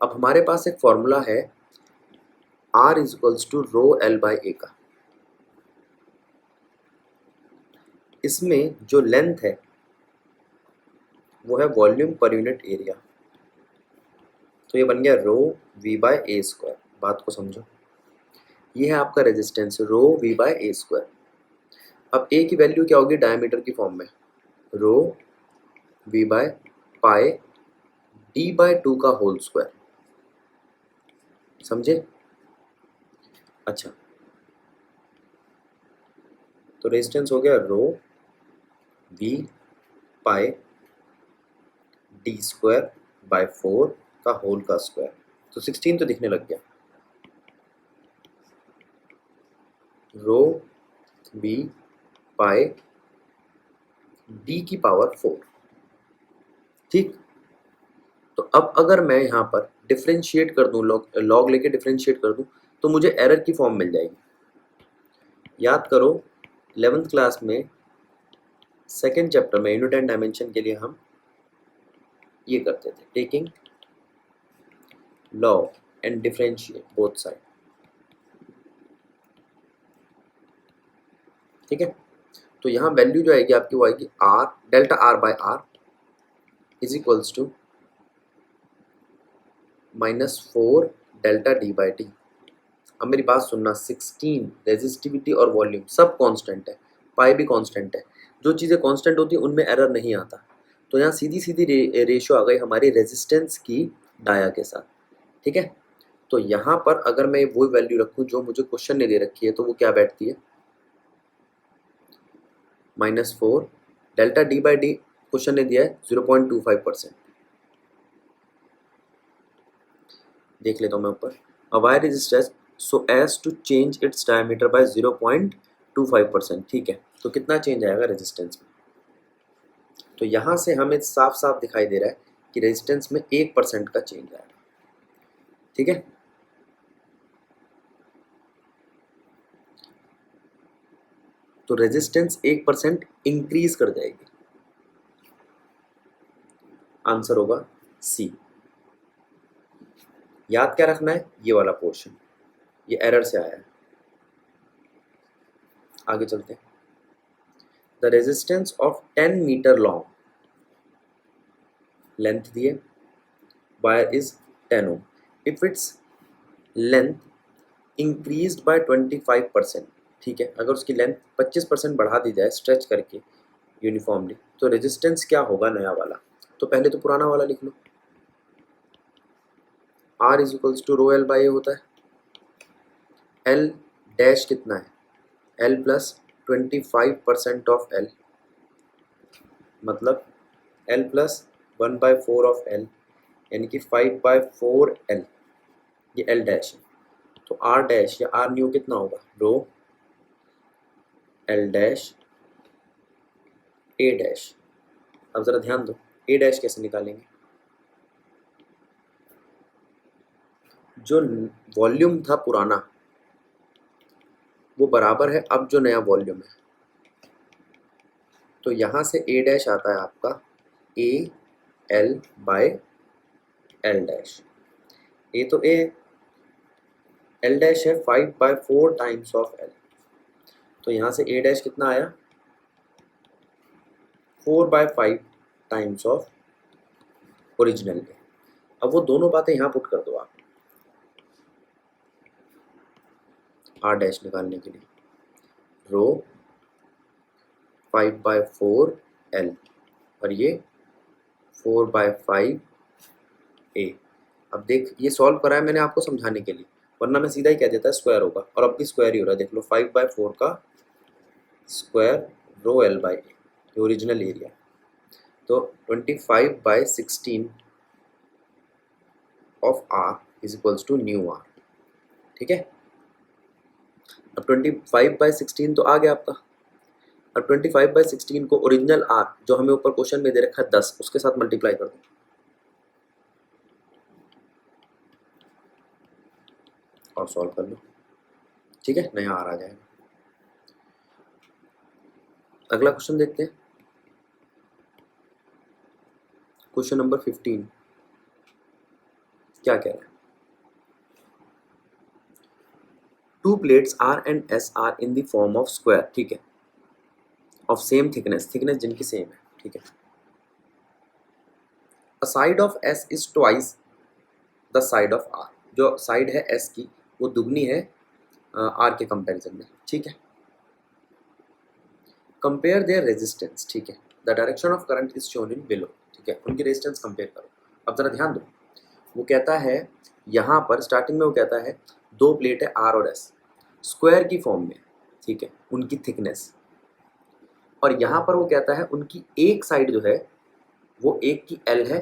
S1: अब हमारे पास एक फॉर्मूला है R is equals to rho L by A का। इसमें जो लेंथ है वो है वॉल्यूम पर यूनिट एरिया, तो ये बन गया rho V by A square. बात को समझो, ये है आपका resistance rho V by A square. अब ए की वैल्यू क्या होगी डायमीटर की फॉर्म में, rho V by pi D by 2 का होल स्क्वायर। समझे? अच्छा, तो रेजिस्टेंस हो गया rho V pi D square by 4 का होल का स्क्वायर, तो 16 तो दिखने लग गया। रो वी पाई डी की पावर 4। ठीक, तो अब अगर मैं यहाँ पर डिफ्रेंशिएट कर दूँ, लॉग लेके डिफ्रेंशिएट कर दूँ तो मुझे एरर की फॉर्म मिल जाएगी। याद करो 11th क्लास में सेकेंड चैप्टर में यूनिट एंड डायमेंशन के लिए हम ये करते थे, taking log and differentiate both side. ठीक है, तो यहाँ वैल्यू जो आएगी आपकी वो आएगी R delta R by R is equals to -4 delta D by D. अब मेरी बात सुनना, 16 रेजिस्टिविटी और वॉल्यूम सब कांस्टेंट है, पाई भी कांस्टेंट है। जो चीज़ें कांस्टेंट होती है उनमें एरर नहीं आता। तो यहाँ सीधी सीधी रेशो आ गई हमारी रेजिस्टेंस की डाया के साथ। ठीक है, तो यहाँ पर अगर मैं वो वैल्यू रखूँ जो मुझे क्वेश्चन ने दे रखी है तो वो क्या बैठती है, -4 delta D by D question ने दिया है 0.25%। देख लेता हूँ मैं ऊपर, a wire is stretched so as to change its diameter by 0.25%। ठीक है, तो कितना चेंज आएगा रेजिस्टेंस में, तो यहाँ से हमें साफ साफ दिखाई दे रहा है कि रेजिस्टेंस में 1% का चेंज आएगा। ठीक है, तो रेजिस्टेंस 1% इंक्रीज कर जाएगी। आंसर होगा सी। याद क्या रखना है, ये वाला पोर्शन, ये एरर से आया है। आगे चलते हैं। The resistance of 10 metre long, length दिए, wire is 10 ohm, if its length increased by 25%। ठीक है, अगर उसकी लेंथ 25% बढ़ा दी जाए स्ट्रेच करके यूनिफॉर्मली तो रेजिस्टेंस क्या होगा नया वाला। तो पहले तो पुराना वाला लिख लो, R is equals to rho L by A होता है। एल डैश कितना है, एल प्लस 25% ऑफ एल, मतलब एल प्लस 1/4 ऑफ एल, यानी कि 5/4 एल, ये एल डैश है। तो आर डैश या आर न्यू कितना होगा, rho L dash A dash. अब ज़रा ध्यान दो, ए डैश कैसे निकालेंगे, जो वॉल्यूम था पुराना वो बराबर है अब जो नया वॉल्यूम है, तो यहाँ से ए डैश आता है आपका A L by L dash. A तो ए है, एल डैश है 5/4 टाइम्स ऑफ एल। तो यहाँ से ए डैश कितना आया 4/5 टाइम्स ऑफ ओरिजिनल में। अब वो दोनों बातें यहाँ पुट कर दो आप आर डैश निकालने के लिए। रो 5/4 एल और ये 4/5 ए। अब देख ये सॉल्व करा है मैंने आपको समझाने के लिए, वरना मैं सीधा ही कह देता है स्क्वायर होगा, और अब भी स्क्वायर ही हो रहा है। देख लो 5/4 का square rho L by A, original area. तो 25/16 of R is equals to new R. ठीक है, अब 25/16 तो आ गया आपका। अब 25/16 को ओरिजिनल आर जो हमें ऊपर क्वेश्चन में दे रखा है 10, उसके साथ मल्टीप्लाई कर दो। और सॉल्व कर लो। ठीक है, नया आर आ जाएगा। अगला क्वेश्चन देखते हैं, क्वेश्चन नंबर 15 क्या कह रहा है। Two plates R and S are in the form of square, ठीक है, ऑफ सेम थिकनेस, थिकनेस जिनकी सेम है, ठीक है। A side of S is twice the side of R, जो साइड है एस की वो दुगनी है आर के कंपैरिजन में, ठीक है। कंपेयर देयर रेजिस्टेंस, ठीक है, the direction of current is shown in below, ठीक है, उनकी रेजिस्टेंस कंपेयर करो। अब जरा ध्यान दो, वो कहता है यहाँ पर स्टार्टिंग में वो कहता है दो प्लेट है आर और एस स्क्वायर की फॉर्म में, ठीक है, उनकी थिकनेस। और यहाँ पर वो कहता है उनकी एक साइड जो है वो एक की एल है,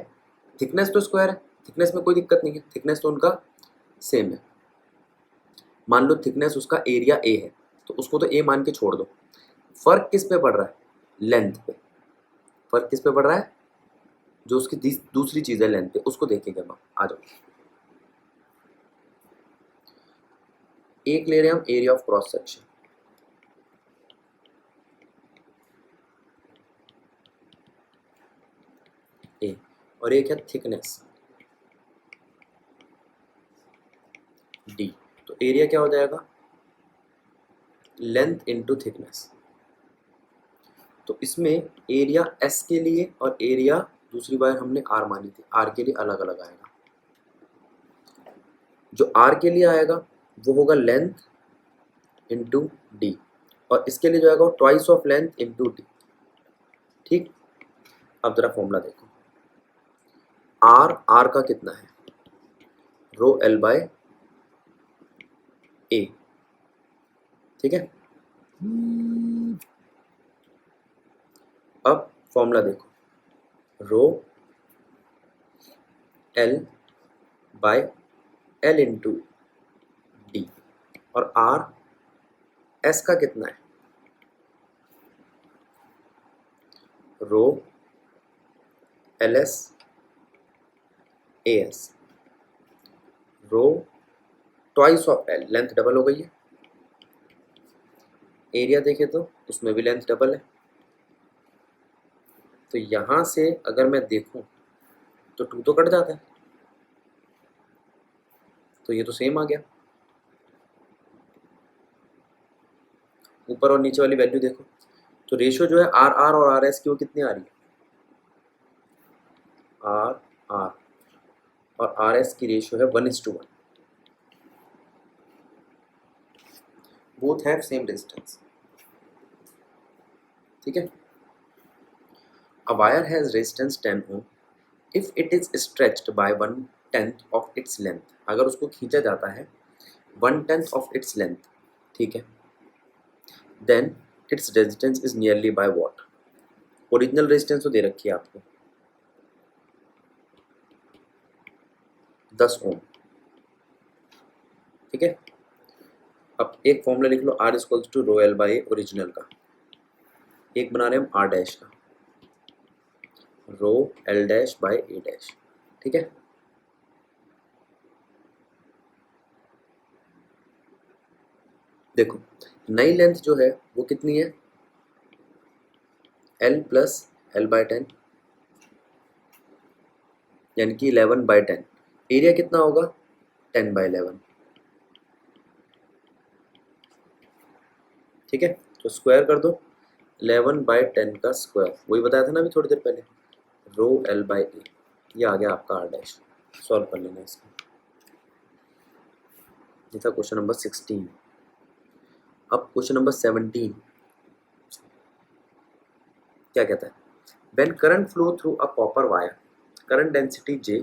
S1: थिकनेस तो स्क्वायर है, थिकनेस में कोई दिक्कत नहीं है, थिकनेस तो उनका सेम है। मान लो थिकनेस उसका एरिया ए है, तो उसको तो ए मान के छोड़ दो। फर्क किस पे पड़ रहा है, लेंथ पे। फर्क किस पे पड़ रहा है, जो उसकी दूसरी चीज है लेंथ पे, उसको देखेंगे हम। आ जाओ, एक ले रहे हैं हम एरिया ऑफ क्रॉस सेक्शन, ए, और एक है थिकनेस डी। तो एरिया क्या हो जाएगा, लेंथ इनटू थिकनेस। तो इसमें एरिया एस के लिए और एरिया दूसरी बार हमने आर मानी थी, आर के लिए अलग अलग आएगा। जो आर के लिए आएगा वो होगा लेंथ इंटू डी, और इसके लिए जो आएगा twice of length into D, ठीक। अब जरा फॉर्मूला देखो, आर, आर का कितना है, रो एल बाय ए, ठीक है। अब फॉर्मूला देखो, rho L by L into D, और आर एस का कितना है, rho L S A S, rho twice of L, length double हो गई है। एरिया देखे तो उसमें भी लेंथ डबल है। तो यहां से अगर मैं देखूं तो 2 तो कट जाता है, तो ये तो सेम आ गया। ऊपर और नीचे वाली वैल्यू देखो, तो रेशियो जो है आर आर और आर एस की वो कितनी आ रही है, आर आर और आर एस की रेशियो है 1:1। बोथ हैव सेम डिस्टेंस, ठीक है। A wire has resistance 10 ohm if it is stretched by 1/10 of its length। अगर उसको खींचा जाता है 1/10 of its length, ठीक है, then its resistance is nearly by what। Original resistance तो दे रखी है आपको 10 ओम, ठीक है। अब एक फॉर्मूला लिख लो, R equals to rho L by original का, एक बना रहे हम आर डैश का, rho L dash by A dash, ठीक है। देखो नई लेंथ जो है वो कितनी है L प्लस L/10 यानी कि 11/10। एरिया कितना होगा 10/11। ठीक है, तो स्क्वायर कर दो 11/10 का स्क्वायर, वही बताया था ना अभी थोड़ी देर पहले, रो L/A। ये आ गया आपका R डैश। सॉल्व कर लेना इसको। ये था क्वेश्चन नंबर 16। अब क्वेश्चन नंबर 17 क्या कहता है, when current flow through a copper wire, current density J,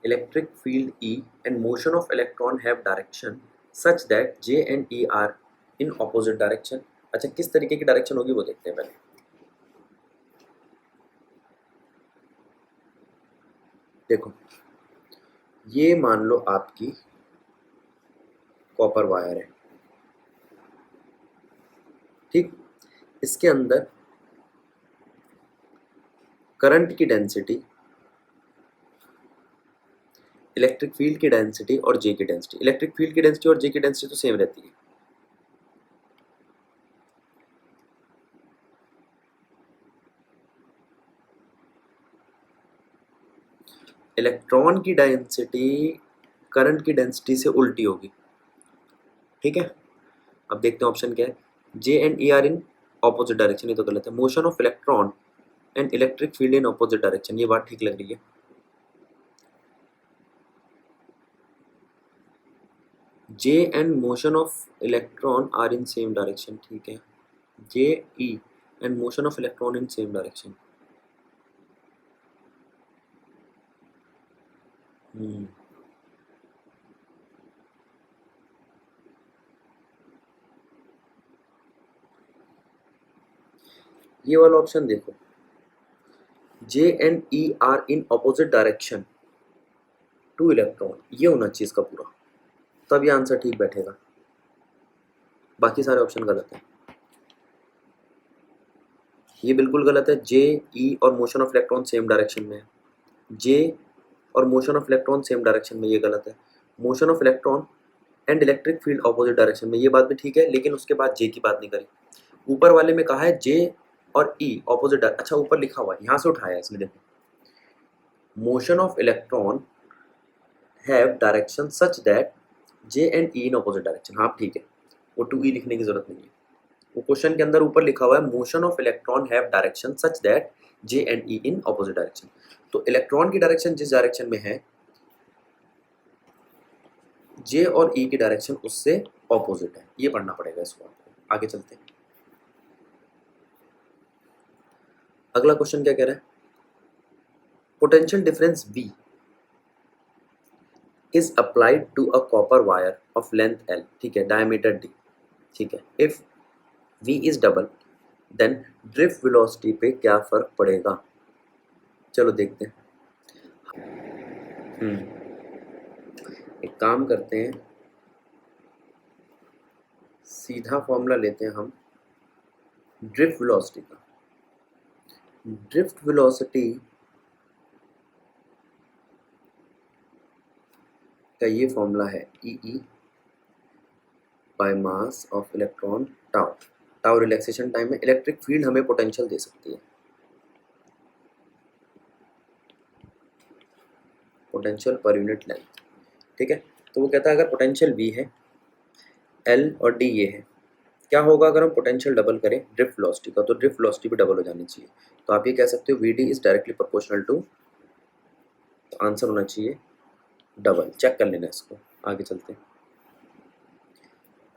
S1: electric field E and motion of electron have direction such that J and E are in opposite direction। अच्छा, किस तरीके की direction होगी वो देखते हैं पहले। देखो, ये मान लो आपकी कॉपर वायर है, ठीक, इसके अंदर करंट की डेंसिटी, इलेक्ट्रिक फील्ड की डेंसिटी और जे की डेंसिटी, इलेक्ट्रिक फील्ड की डेंसिटी और जे की डेंसिटी तो सेम रहती है। इलेक्ट्रॉन की डेंसिटी करंट की डेंसिटी से उल्टी होगी। ठीक है, अब देखते हैं ऑप्शन क्या है। J and E are in opposite direction, ये तो गलत है। Motion of electron and electric field in opposite direction, ये बात ठीक लग रही है। J and motion of electron are in same direction, ठीक है। J E and motion of electron in same direction. ये वाला ऑप्शन देखो, J and E are in opposite direction to electron, ये होना चाहिए इसका पूरा, तब ये आंसर ठीक बैठेगा। बाकी सारे ऑप्शन गलत है। ये बिल्कुल गलत है, जे ई और motion of electron same direction में है। जे और motion of electron same direction में, ये गलत है। Motion of electron and electric field opposite direction में, ये बात भी ठीक है, लेकिन उसके बाद जे की बात नहीं करी। ऊपर वाले में कहा है जे और ई ऑपोजिट, अच्छा ऊपर लिखा हुआ है, यहाँ से उठाया है इसमें, देखो motion of electron have direction such that J and E in opposite direction. हाँ ठीक है, वो 2E लिखने की जरूरत नहीं है। वो क्वेश्चन के अंदर ऊपर लिखा हुआ है motion of electron have direction such that J and E in opposite direction. तो इलेक्ट्रॉन की डायरेक्शन जिस डायरेक्शन में है, जे और ई की डायरेक्शन उससे ऑपोजिट है, ये पढ़ना पड़ेगा इसको आपको। आगे चलते हैं। अगला क्वेश्चन क्या कह रहा है, potential difference V is applied to a copper wire of length L, ठीक है, diameter D, ठीक है। if V is double then drift velocity पे क्या फर्क पड़ेगा, चलो देखते हैं। एक काम करते हैं, सीधा फॉर्मूला लेते हैं हम ड्रिफ्ट वेलोसिटी का। ड्रिफ्ट वेलोसिटी का ये फॉर्मूला है ई by mass of electron tau. Tau relaxation time में इलेक्ट्रिक फील्ड हमें पोटेंशियल दे सकती है, पोटेंशियल पर यूनिट लेंथ, ठीक है। तो वो कहता है अगर पोटेंशियल V है, L और D ये है, क्या होगा अगर हम पोटेंशियल डबल करें ड्रिफ्ट वेलोसिटी का, तो ड्रिफ्ट वेलोसिटी भी डबल हो जानी चाहिए। तो आप ये कह सकते हो VD is directly proportional to, तो आंसर होना चाहिए डबल। चेक कर लेना इसको, आगे चलते हैं।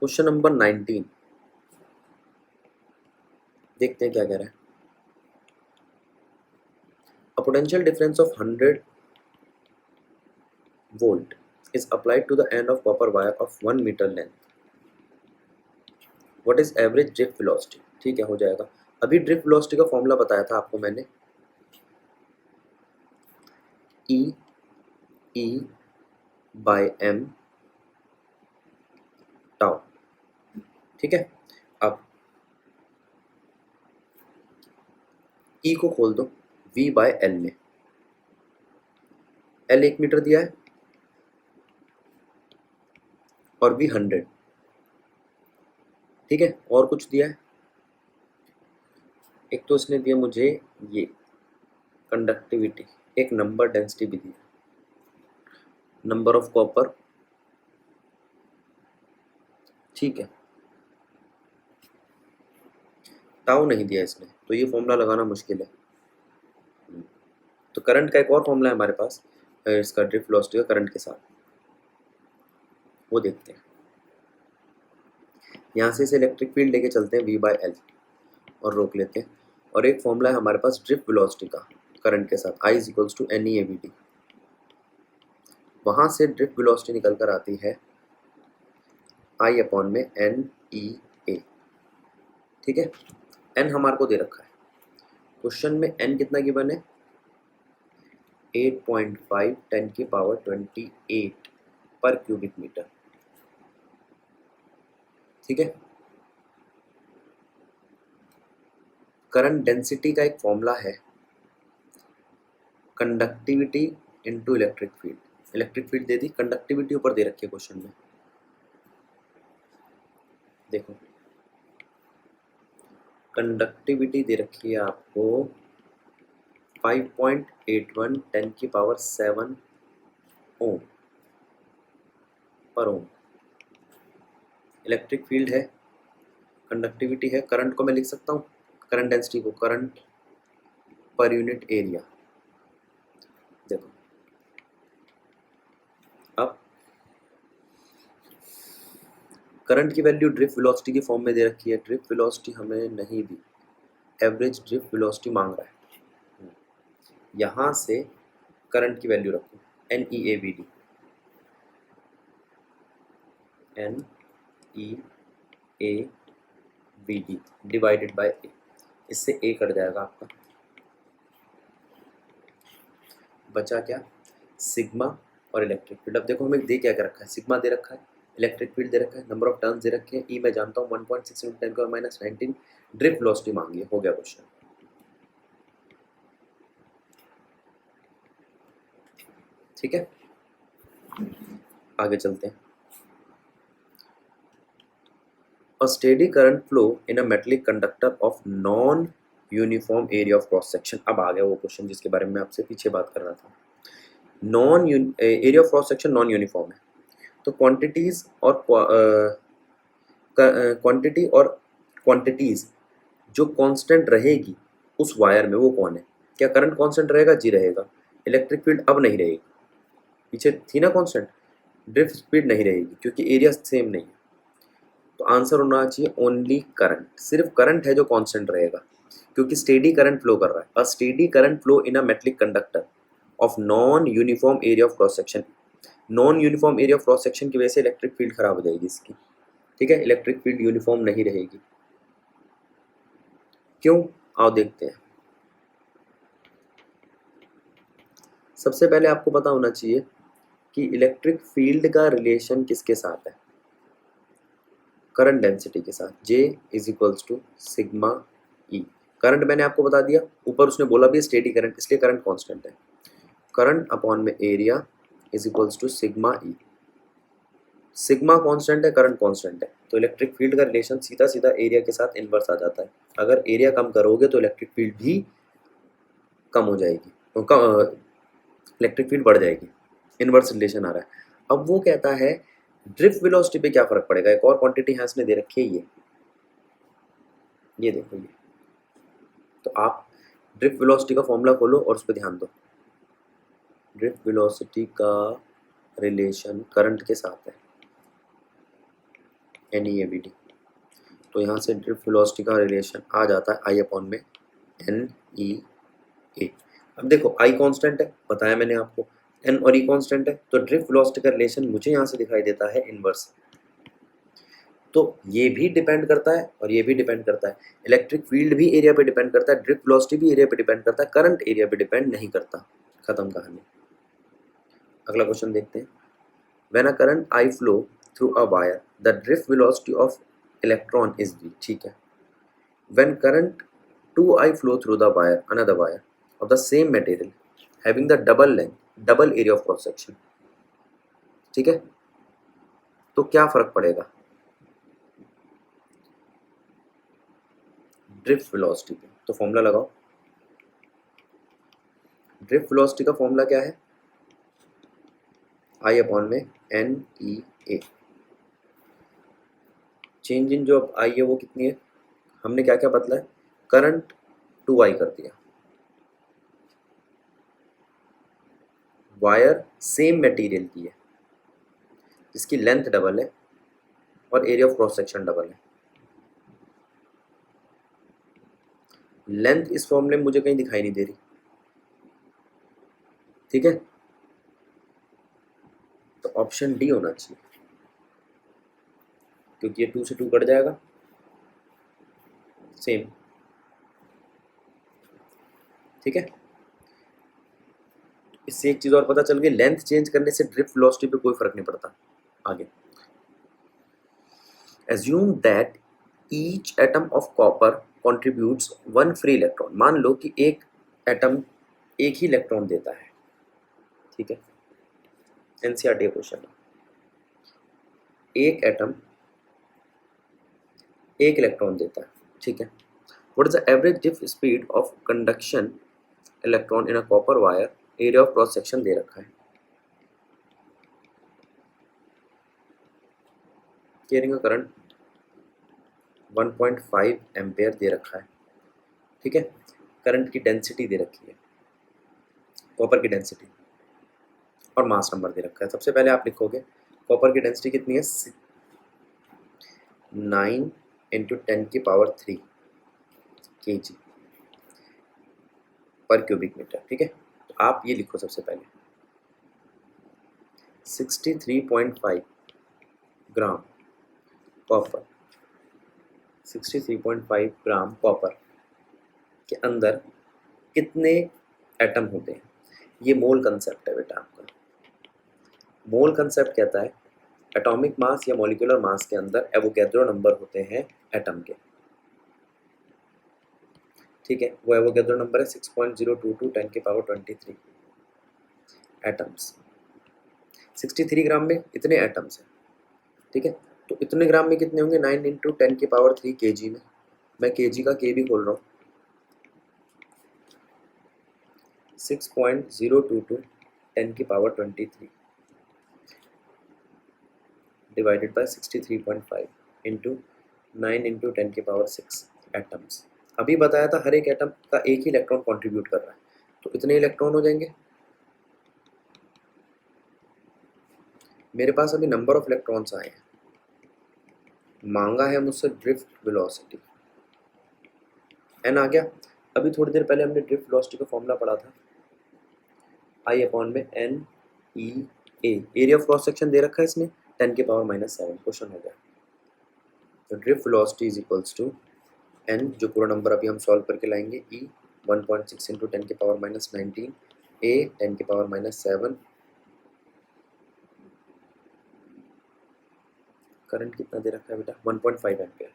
S1: क्वेश्चन नंबर 19 देखते हैं क्या कह रहा है। A potential difference of 100 volt is applied to the end of copper wire of 1 meter length. What is average drift velocity? ठीक है, हो जाएगा। अभी ड्रिफ्ट वेलोसिटी का फॉर्मूला बताया था आपको मैंने, E by m टाउ, ठीक है। अब E को खोल दो V by L में, L 1 मीटर दिया है और V 100, ठीक है, और कुछ दिया है एक तो इसने दिया मुझे ये कंडक्टिविटी, एक नंबर डेंसिटी भी दिया, नंबर ऑफ कॉपर, ठीक है, टाउ नहीं दिया इसने, तो ये फॉर्मूला लगाना मुश्किल है। तो करंट का एक और फॉर्मूला है हमारे पास इसका ड्रिफ्ट वेलोसिटी का करंट के साथ, वो देखते हैं। यहाँ से इसे इलेक्ट्रिक फील्ड लेके चलते हैं V/L और रोक लेते हैं। और एक फॉर्मूला है हमारे पास ड्रिफ्ट वेलोसिटी का करंट के साथ, I = NEAVD। वहाँ से ड्रिफ्ट वेलोसिटी निकल कर आती है I/NEA, ठीक है। n हमारे को दे रखा है क्वेश्चन में, n कितना गिवन है 8.5 10⁻28 पर क्यूबिक मीटर, ठीक है। करंट डेंसिटी का एक फॉर्मूला है conductivity into electric field. Electric field दे दी, कंडक्टिविटी ऊपर दे रखी है क्वेश्चन में, देखो कंडक्टिविटी दे रखी है आपको 5.81 10⁻7 ओम पर ओम। इलेक्ट्रिक फील्ड है, कंडक्टिविटी है, करंट को मैं लिख सकता हूँ, करंट डेंसिटी को करंट पर यूनिट एरिया। देखो अब करंट की वैल्यू ड्रिफ्ट वेलोसिटी की फॉर्म में दे रखी है, ड्रिफ्ट वेलोसिटी हमें नहीं दी, एवरेज ड्रिफ्ट वेलोसिटी मांग रहा है। यहाँ से करंट की वैल्यू रखो NEAVD, NEAVD divided by A, इससे A कट जाएगा आपका, बचा क्या सिग्मा और इलेक्ट्रिक फील्ड। अब देखो हमें दे क्या क्या रखा है, सिग्मा दे रखा है, इलेक्ट्रिक फील्ड दे रखा है, नंबर ऑफ टर्न्स दे रखे हैं, ई मैं जानता हूँ 1.6 × 10⁻19, ड्रिफ्ट वेलोसिटी मांगी है, हो गया क्वेश्चन, ठीक है। आगे चलते हैं। A steady current flow in a metallic conductor of non uniform area of cross section. अब आ गया वो क्वेश्चन जिसके बारे में मैं आपसे पीछे बात कर रहा था, non area of cross section non uniform है, तो क्वांटिटीज और क्वांटिटी और क्वांटिटीज जो कांस्टेंट रहेगी उस वायर में वो कौन है। क्या करंट कांस्टेंट रहेगा? जी रहेगा। इलेक्ट्रिक फील्ड अब नहीं रहेगी, पीछे थी ना कांस्टेंट, ड्रिफ्ट स्पीड नहीं रहेगी क्योंकि एरिया सेम नहीं है, तो आंसर होना चाहिए ओनली करंट, सिर्फ करंट है जो कांस्टेंट रहेगा क्योंकि स्टेडी करंट फ्लो कर रहा है। A steady current flow in a metallic conductor of non uniform area of cross section. Non uniform area of cross section की वजह से इलेक्ट्रिक फील्ड खराब हो जाएगी इसकी, ठीक है, इलेक्ट्रिक फील्ड यूनिफॉर्म नहीं रहेगी। क्यों? आओ देखते हैं। सबसे पहले आपको पता होना चाहिए कि इलेक्ट्रिक फील्ड का रिलेशन किसके साथ है, करंट डेंसिटी के साथ, J = सिग्मा E। करंट मैंने आपको बता दिया, ऊपर उसने बोला भी स्टेडी करंट, इसलिए करंट कांस्टेंट है, करंट अपॉन में area = sigma E। Sigma constant है, करंट कांस्टेंट है, तो इलेक्ट्रिक फील्ड का रिलेशन सीधा सीधा एरिया के साथ इन्वर्स आ जाता है। अगर एरिया कम करोगे तो इलेक्ट्रिक फील्ड भी कम हो जाएगी, तो इलेक्ट्रिक फील्ड बढ़ जाएगी, इन्वर्स रिलेशन आ रहा है। अब वो कहता है ड्रिफ्ट वेलोसिटी पे क्या फर्क पड़ेगा, एक और क्वांटिटी यहाँ इसने दे रखी है, ये देखो ये, तो आप ड्रिफ्ट वेलोसिटी का फॉर्मूला खोलो और उस पर ध्यान दो। ड्रिफ्ट वेलोसिटी का रिलेशन करंट के साथ है, NEAVD, तो यहाँ से ड्रिफ्ट वेलोसिटी का रिलेशन आ जाता है I/NEA। अब देखो I कांस्टेंट है, बताया मैंने आपको, N और E कांस्टेंट है, तो ड्रिफ्ट वेलोसिटी का रिलेशन मुझे यहाँ से दिखाई देता है इनवर्स। तो ये भी डिपेंड करता है और ये भी डिपेंड करता है, इलेक्ट्रिक फील्ड भी एरिया पे डिपेंड करता है, ड्रिफ्ट वेलोसिटी भी एरिया पे डिपेंड करता है, करंट एरिया पे डिपेंड नहीं करता। खत्म कहानी। अगला क्वेश्चन देखते हैं। When a current I flow through a wire the drift velocity of electron is v, ठीक है। When current 2I flow through the wire another wire of the same material having the double length double area of cross section, ठीक है, तो क्या फर्क पड़ेगा, drift velocity पे। तो फॉर्मूला लगाओ। ड्रिफ्ट वेलोसिटी का फॉर्मूला क्या है? आई अपॉन में N E A. Change in जो अब आई है वो कितनी है? हमने क्या क्या बदला है? करंट 2I कर दिया। वायर सेम मटेरियल की है जिसकी लेंथ डबल है और area of cross section double है। लेंथ इस फॉर्मूले में मुझे कहीं दिखाई नहीं दे रही, ठीक है, तो ऑप्शन डी होना चाहिए क्योंकि ये 2 से 2 कट जाएगा, सेम, ठीक है। इससे एक चीज और पता चल गई, लेंथ चेंज करने से ड्रिफ्ट वेलोसिटी पे कोई फर्क नहीं पड़ता। आगे, assume that each atom of copper contributes 1 free electron। मान लो कि एक एटम एक ही इलेक्ट्रॉन देता है, ठीक है, एनसीईआरटी क्वेश्चन। एक एटम एक इलेक्ट्रॉन देता है, ठीक है। What is the average drift speed of conduction electron in a copper wire, area of cross section दे रखा है। कैरिंग करंट 1.5 एम्पेयर दे रखा है, ठीक है। करंट की डेंसिटी दे रखी है, कॉपर की डेंसिटी, और मास नंबर दे रखा है। सबसे पहले आप लिखोगे कॉपर की डेंसिटी कितनी है? 9 इंटू 10⁻³ kg पर क्यूबिक मीटर, ठीक है। तो आप ये लिखो सबसे पहले 63.5 ग्राम कॉपर, 63.5 ग्राम कॉपर के अंदर कितने एटम होते हैं। ये मोल कंसेप्ट है बेटा आपका। मोल कंसेप्ट कहता है एटॉमिक मास या मॉलिक्यूलर मास के अंदर एवोगैड्रो नंबर होते हैं एटम के, ठीक है। वो एवोगैड्रो नंबर है 6.022 10⁻23 एटम्स। 63 ग्राम में इतने एटम्स हैं, ठीक है। तो इतने ग्राम में कितने होंगे? 9 इंटू 10⁻³ kg में। मैं kg का k भी खोल रहा हूँ, 6.022 10⁻23 divided by 63.5 into 9 into 10⁻6 atoms. अभी बताया था हर एक एटम का एक ही इलेक्ट्रॉन कंट्रीब्यूट कर रहा है, तो इतने इलेक्ट्रॉन हो जाएंगे। मेरे पास अभी नंबर ऑफ इलेक्ट्रॉन्स आए हैं, मांगा है मुझसे ड्रिफ्ट वेलोसिटी, एन आ गया। अभी थोड़ी देर पहले हमने ड्रिफ्ट वेलोसिटी का फॉर्मूला पढ़ा था, आई अपॉन में N E A. Area of cross section दे रखा है इसमें 10⁻⁻7। क्वेश्चन हो गया। तो drift velocity is equals to N, जो पूरा नंबर अभी हम सॉल्व करके लाएंगे, ई 1.6 इंटू 10⁻⁻19, ए 10⁻⁻7। करंट कितना दे रखा है बेटा? 1.5 एम्पियर,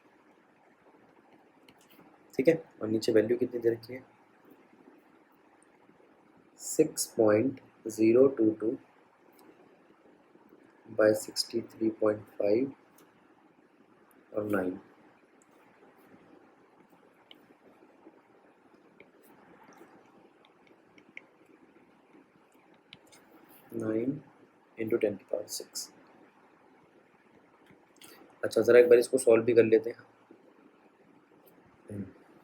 S1: ठीक है। और नीचे वैल्यू कितनी दे रखी है? 6.022 बाय 63.5 और 9। 9 इंटू 10⁻6। अच्छा, ज़रा एक बार इसको सॉल्व भी कर लेते हैं।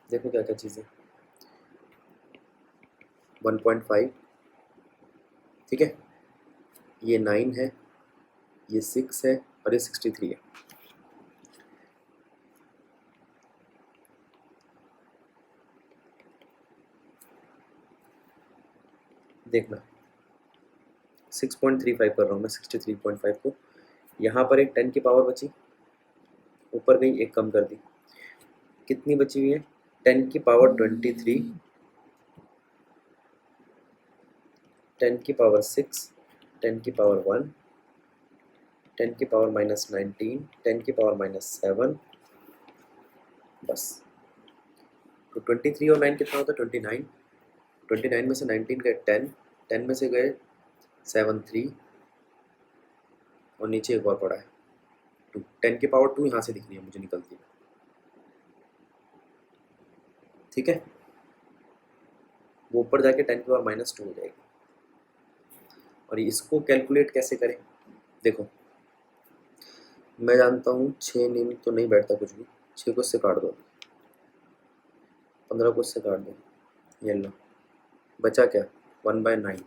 S1: देखो क्या क्या चीज़ें। 1.5, ठीक है, ये 9 है, ये 6 है और ये 63 है। देखना 6.35 कर रहा हूँ मैं 63.5 को। यहाँ पर एक 10 की पावर बची, ऊपर गई, एक कम कर दी, कितनी बची हुई है? 10⁻23, 10⁻6, 10⁻1, 10⁻⁻19, 10⁻⁻7, बस। तो 23 और 9 कितना होता है? 29। 29 में से 19 गए 10, 10 में से गए 7 3, और नीचे एक और पड़ा है 2। 10⁻2 यहाँ से दिख रही है मुझे निकलती है, ठीक है, वो ऊपर जाके 10⁻² हो जाएगी। और इसको कैलकुलेट कैसे करें, देखो मैं जानता हूँ 6 नीम तो नहीं बैठता कुछ भी, 6 को इससे काट दो, 15 को इससे काट दो, ये लो बचा क्या 1/9,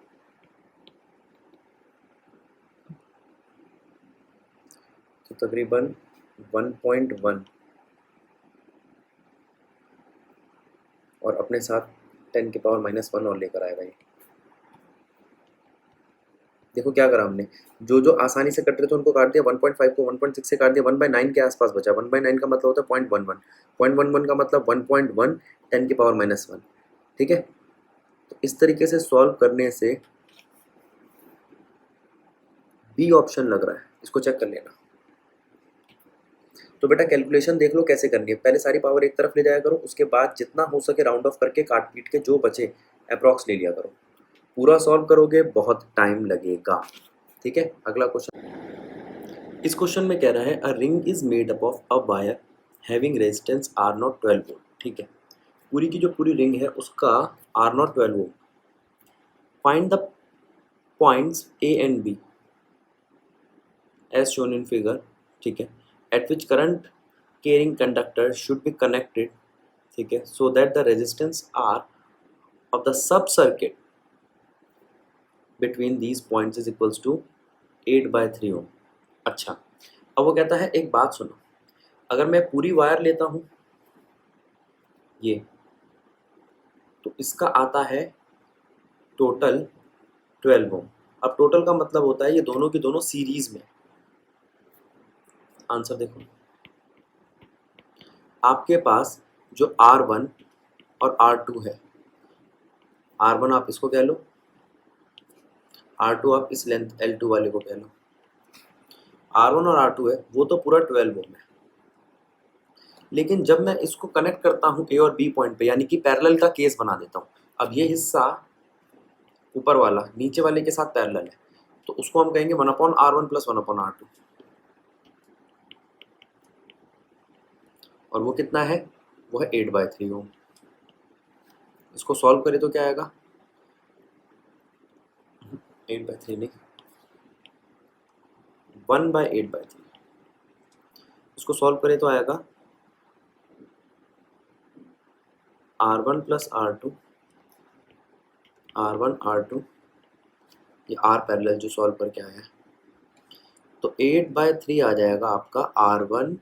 S1: तो तकरीबन 1.1 और अपने साथ 10⁻⁻1 और लेकर आएगा ये। देखो क्या करा हमने, जो जो आसानी से कट रहे थे उनको काट दिया, 1.5 को 1.6 से काट दिया, 1/9 के आसपास बचा। 1/9 का मतलब होता है 0.11, 0.11 का मतलब 1.1 10⁻⁻1। ठीक है, तो इस तरीके से सॉल्व करने से बी ऑप्शन लग रहा है, इसको चेक कर लेना। तो बेटा कैलकुलेशन देख लो कैसे करनी है, पहले सारी पावर एक तरफ ले जाया करो, उसके बाद जितना हो सके राउंड ऑफ करके काट पीट के जो बचे अप्रॉक्स ले लिया करो। पूरा सॉल्व करोगे बहुत टाइम लगेगा। ठीक है, अगला क्वेश्चन। इस क्वेश्चन में कह रहा है a ring is made up of a wire having resistance R0 12 volt. ठीक है, पूरी की जो पूरी रिंग है उसका R0 12 volt. Find the points A and B as shown in figure, ठीक है, at which current carrying conductor should be connected, ठीक है, so that the resistance R of the sub circuit between these points is equals to 8/3 ohm। अच्छा, अब वो कहता है एक बात सुनो, अगर मैं पूरी वायर लेता हूँ ये, तो इसका आता है टोटल 12 ओम। अब टोटल का मतलब होता है ये दोनों की दोनों सीरीज में। आंसर देखो, आपके पास जो R1 और R2 है, R1 आप इसको कह लो, R2 आप इस लेंथ L2 वाले को कह लो। R1 और R2 है वो तो पूरा 12 ओम है, लेकिन जब मैं इसको कनेक्ट करता हूँ A और B पॉइंट पे, यानी कि पैरेलल का केस बना देता हूँ। अब ये हिस्सा ऊपर वाला नीचे वाले के साथ पैरेलल है, तो उसको हम कहेंगे 1/R1 + 1/R2। और वो कितना है, वो है 8/3 ओम। इसको सॉल्व करें तो क्या आएगा, 8/3 नहीं, 1/8/3। इसको सॉल्व करें तो आएगा R1 + R2, R1 R2, ये R पैरेलल जो सॉल्व करके आया है, तो 8/3 आ जाएगा आपका R1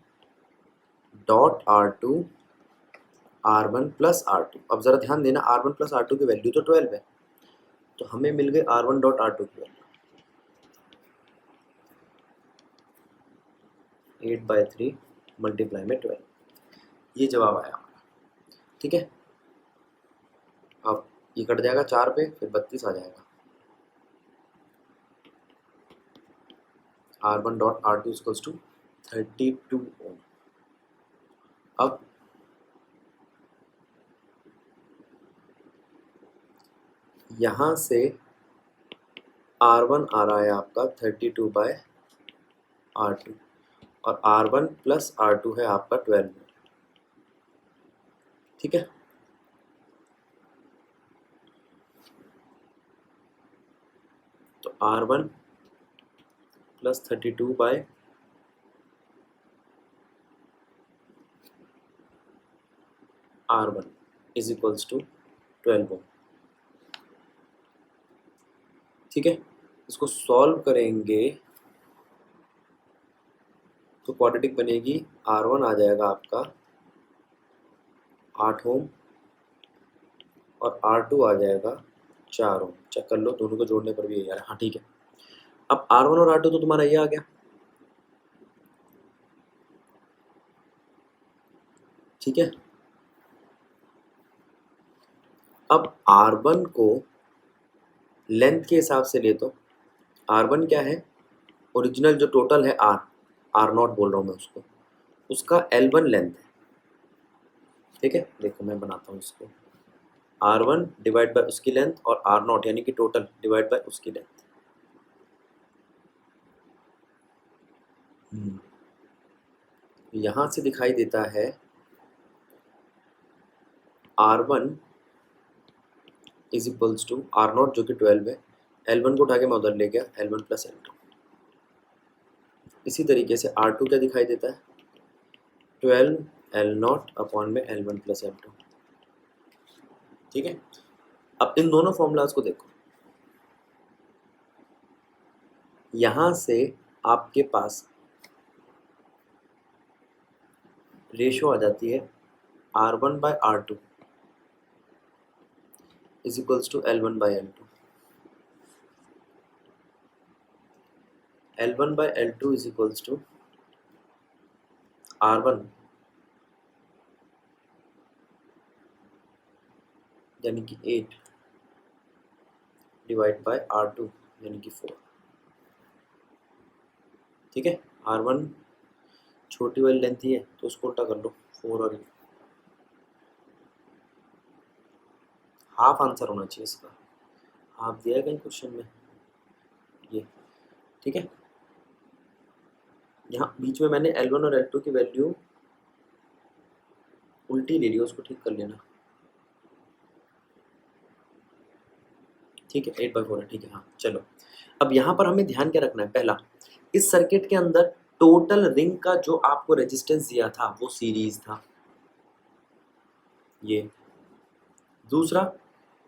S1: dot R2, R1 + R2। अब ज़रा ध्यान देना, R1 + R2 की वैल्यू तो 12 है, तो हमें मिल गई R1 डॉट R2 की वैल्यू 8/3 मल्टीप्लाई में 12। ये जवाब आया हमारा। ठीक है, अब ये कट जाएगा 4 पे, फिर 32 आ जाएगा। R1 डॉट R2 = 32 ओम। अब यहाँ से R1 आ रहा है आपका 32/R2 और R1 + R2 है आपका 12। ठीक है, तो R1 + 32/R1 = 12 ओम। ठीक है, इसको सॉल्व करेंगे तो क्वाड्रेटिक बनेगी, R1 आ जाएगा आपका 8 ओम और R2 आ जाएगा 4 ओम। चेक कर लो, दोनों को जोड़ने पर भी यही आ रहा है। हाँ ठीक है, अब R1 और R2 तो तुम्हारा ये आ गया। ठीक है, अब R1 को लेंथ के हिसाब से ले, तो R1 क्या है, ओरिजिनल जो टोटल है R0 बोल रहा हूँ मैं उसको, उसका L1 लेंथ है। ठीक है, देखो मैं बनाता हूँ इसको, R1 डिवाइड बाय उसकी लेंथ और R0 यानी कि टोटल डिवाइड बाय उसकी लेंथ। यहाँ से दिखाई देता है R1 is equals to R0 जो कि 12 है, L1 को उठा के मैं उधर ले गया, L1 प्लस L2। इसी तरीके से R2 क्या दिखाई देता है, 12 L0 अपॉन में L1 प्लस L2। ठीक है, अब इन दोनों फॉर्मूलाज को देखो, यहां से आपके पास रेशो आ जाती है R1 by R2 is equals to L1 by L2। L1 by L2 is equals to R1 यानी कि 8 डिवाइड बाय R2 यानी कि 4। ठीक है, R1 छोटी वाली लेंथ ही है तो उसको उल्टा कर लो, 4 और ये हाफ आंसर होना चाहिए इसका, हाफ दिया है कहीं क्वेश्चन में ये। ठीक है, यहाँ बीच में मैंने L1 और L2 की वैल्यू उल्टी ले ली, उसको ठीक कर लेना। ठीक है, 8/4 है, ठीक है। हाँ चलो, अब यहाँ पर हमें ध्यान क्या रखना है, पहला इस सर्किट के अंदर टोटल रिंग का जो आपको रेजिस्टेंस दिया था वो सीरीज था ये। दूसरा,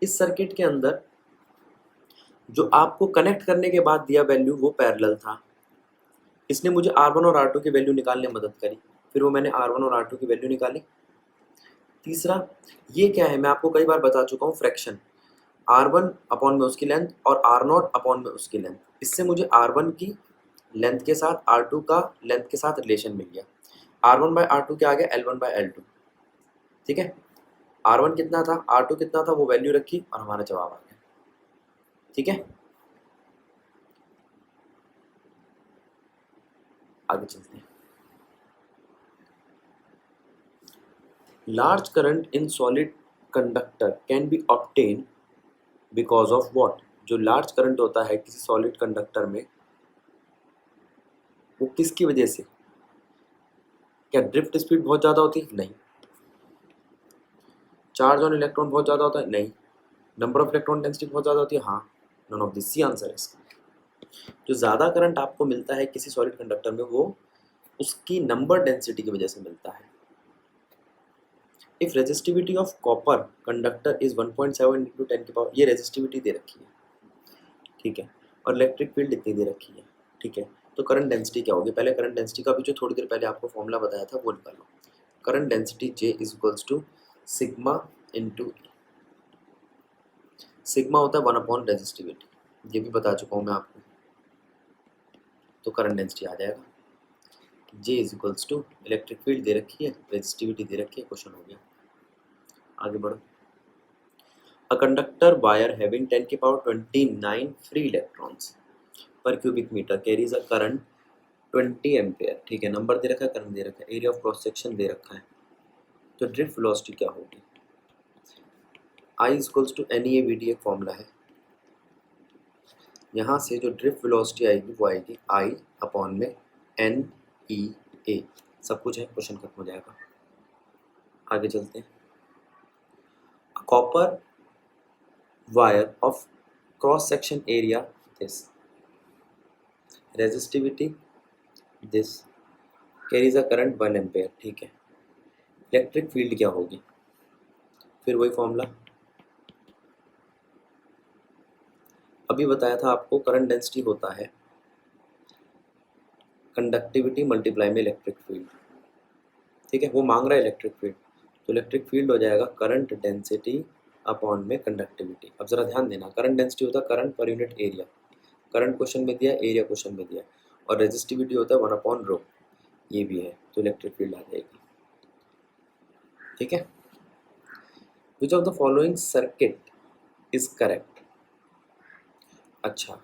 S1: इस सर्किट के अंदर जो आपको कनेक्ट करने के बाद दिया वैल्यू वो पैरेलल था। इसने मुझे R1 और R2 की वैल्यू निकालने में मदद करी, फिर वो मैंने R1 और R2 की वैल्यू निकाली। तीसरा, ये क्या है, मैं आपको कई बार बता चुका हूँ, फ्रैक्शन R1 अपॉन में उसकी लेंथ और R0 अपॉन में उसकी लेंथ। इससे मुझे R1 की लेंथ के साथ R2 का लेंथ के साथ रिलेशन मिल गया। R1 बाय R2 क्या आ गया, L1 बाय L2। ठीक है, R1 कितना था, R2 कितना था, वो वैल्यू रखी और हमारा जवाब आ गया। ठीक है, आगे चलते हैं। Large current in solid conductor can be obtain because of what. जो लार्ज करंट होता है किसी सॉलिड कंडक्टर में, वो किसकी वजह से, क्या ड्रिफ्ट स्पीड बहुत ज़्यादा होती है, नहीं। चार्ज ऑन इलेक्ट्रॉन बहुत ज़्यादा होता है, नहीं। नंबर ऑफ इलेक्ट्रॉन डेंसिटी बहुत ज़्यादा होती है, हाँ। None of this, C answer है इसका। जो ज़्यादा करंट आपको मिलता है किसी सॉलिड कंडक्टर में, वो उसकी नंबर डेंसिटी की वजह से मिलता है। If resistivity of copper conductor is 1.7 into 10 की पावर, ये रेजिस्टिविटी दे रखी है, ठीक है, और इलेक्ट्रिक फील्ड इतनी दे रखी है, ठीक है। तो करंट डेंसिटी क्या होगी, पहले करंट डेंसिटी का भी जो थोड़ी देर पहले आपको फॉर्मूला बताया था वो निकालो। Current density J is equals to sigma into, sigma होता है 1 अपॉन रेजिस्टिविटी, ये भी बता चुका हूँ मैं आपको। तो करंट डेंसिटी आ जाएगा J is equals to, electric field दे रखी है, रेजिस्टिविटी दे रखी है, क्वेश्चन हो गया। आगे बढ़ो। अ कंडक्टर वायर हैविंग 10 की पावर 29 फ्री इलेक्ट्रॉन्स पर cubic metre carries a current 20 ampere. ठीक है, नंबर दे रखा है, करंट दे रखा है, एरिया ऑफ क्रॉस सेक्शन दे रखा है। तो ड्रिफ्ट वेलोसिटी क्या होगी, I इक्वल्स टू NEAVD एक फॉर्मूला है। यहाँ से जो ड्रिफ्ट वेलोसिटी आएगी वो आएगी I अपॉन में NEA, सब कुछ है, क्वेश्चन खत्म हो जाएगा। आगे चलते हैं। Copper wire of cross section area this, resistivity this, carries a current 1 ampere. ठीक है, इलेक्ट्रिक फील्ड क्या होगी, फिर वही फॉर्मूला अभी बताया था आपको। करंट डेंसिटी होता है कंडक्टिविटी मल्टीप्लाई में इलेक्ट्रिक फील्ड। ठीक है, वो मांग रहा है इलेक्ट्रिक फील्ड, तो इलेक्ट्रिक फील्ड हो जाएगा करंट डेंसिटी अपॉन में कंडक्टिविटी। अब जरा ध्यान देना, करंट डेंसिटी होता है current per unit area, current question में दिया, एरिया क्वेश्चन में दिया, और रेजिस्टिविटी होता है 1/ρ, ये भी है, तो इलेक्ट्रिक फील्ड आ जाएगी। ठीक है, which of the following circuit is correct. अच्छा,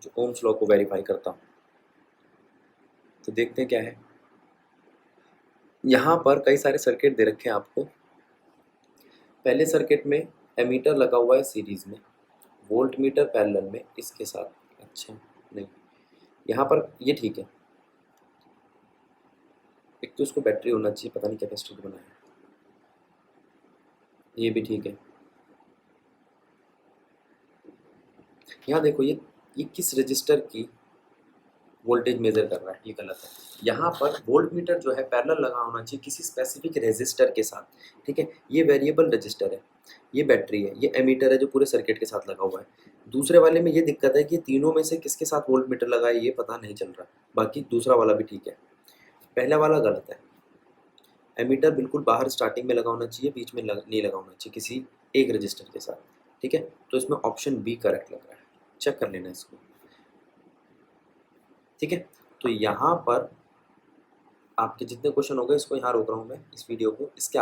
S1: जो ओम्स लॉ को वेरीफाई करता हूँ, तो देखते हैं क्या है। यहाँ पर कई सारे सर्किट दे रखे हैं आपको। पहले सर्किट में एमीटर लगा हुआ है सीरीज में, वोल्ट मीटर पैरेलल में इसके साथ। अच्छा नहीं, यहाँ पर ये ठीक है, एक तो इसको बैटरी होना चाहिए, पता नहीं कैपेसिटर बनाया है।
S2: ये भी ठीक है। यहाँ देखो ये किस रजिस्टर की वोल्टेज मेजर कर रहा है, ये गलत है। यहाँ पर वोल्ट मीटर जो है पैरेलल लगा होना चाहिए किसी स्पेसिफिक रेजिस्टर के साथ, ठीक है। ये वेरिएबल रजिस्टर है, ये बैटरी है, ये एमीटर है जो पूरे सर्किट के साथ लगा हुआ है। दूसरे वाले में ये दिक्कत है कि तीनों में से किसके साथ वोल्ट मीटर लगा है ये पता नहीं चल रहा। बाकी दूसरा वाला भी ठीक है, पहला वाला गलत है। एमीटर बिल्कुल बाहर स्टार्टिंग में लगा होना चाहिए, बीच में नहीं लगा होना चाहिए किसी एक रजिस्टर के साथ, ठीक है। तो इसमें ऑप्शन बी करेक्ट लग रहा है, चेक कर लेना इसको, ठीक है। तो यहाँ पर आपके जितने क्वेश्चन हो गए इसको यहाँ रोक रहा हूँ मैं इस वीडियो को, इसके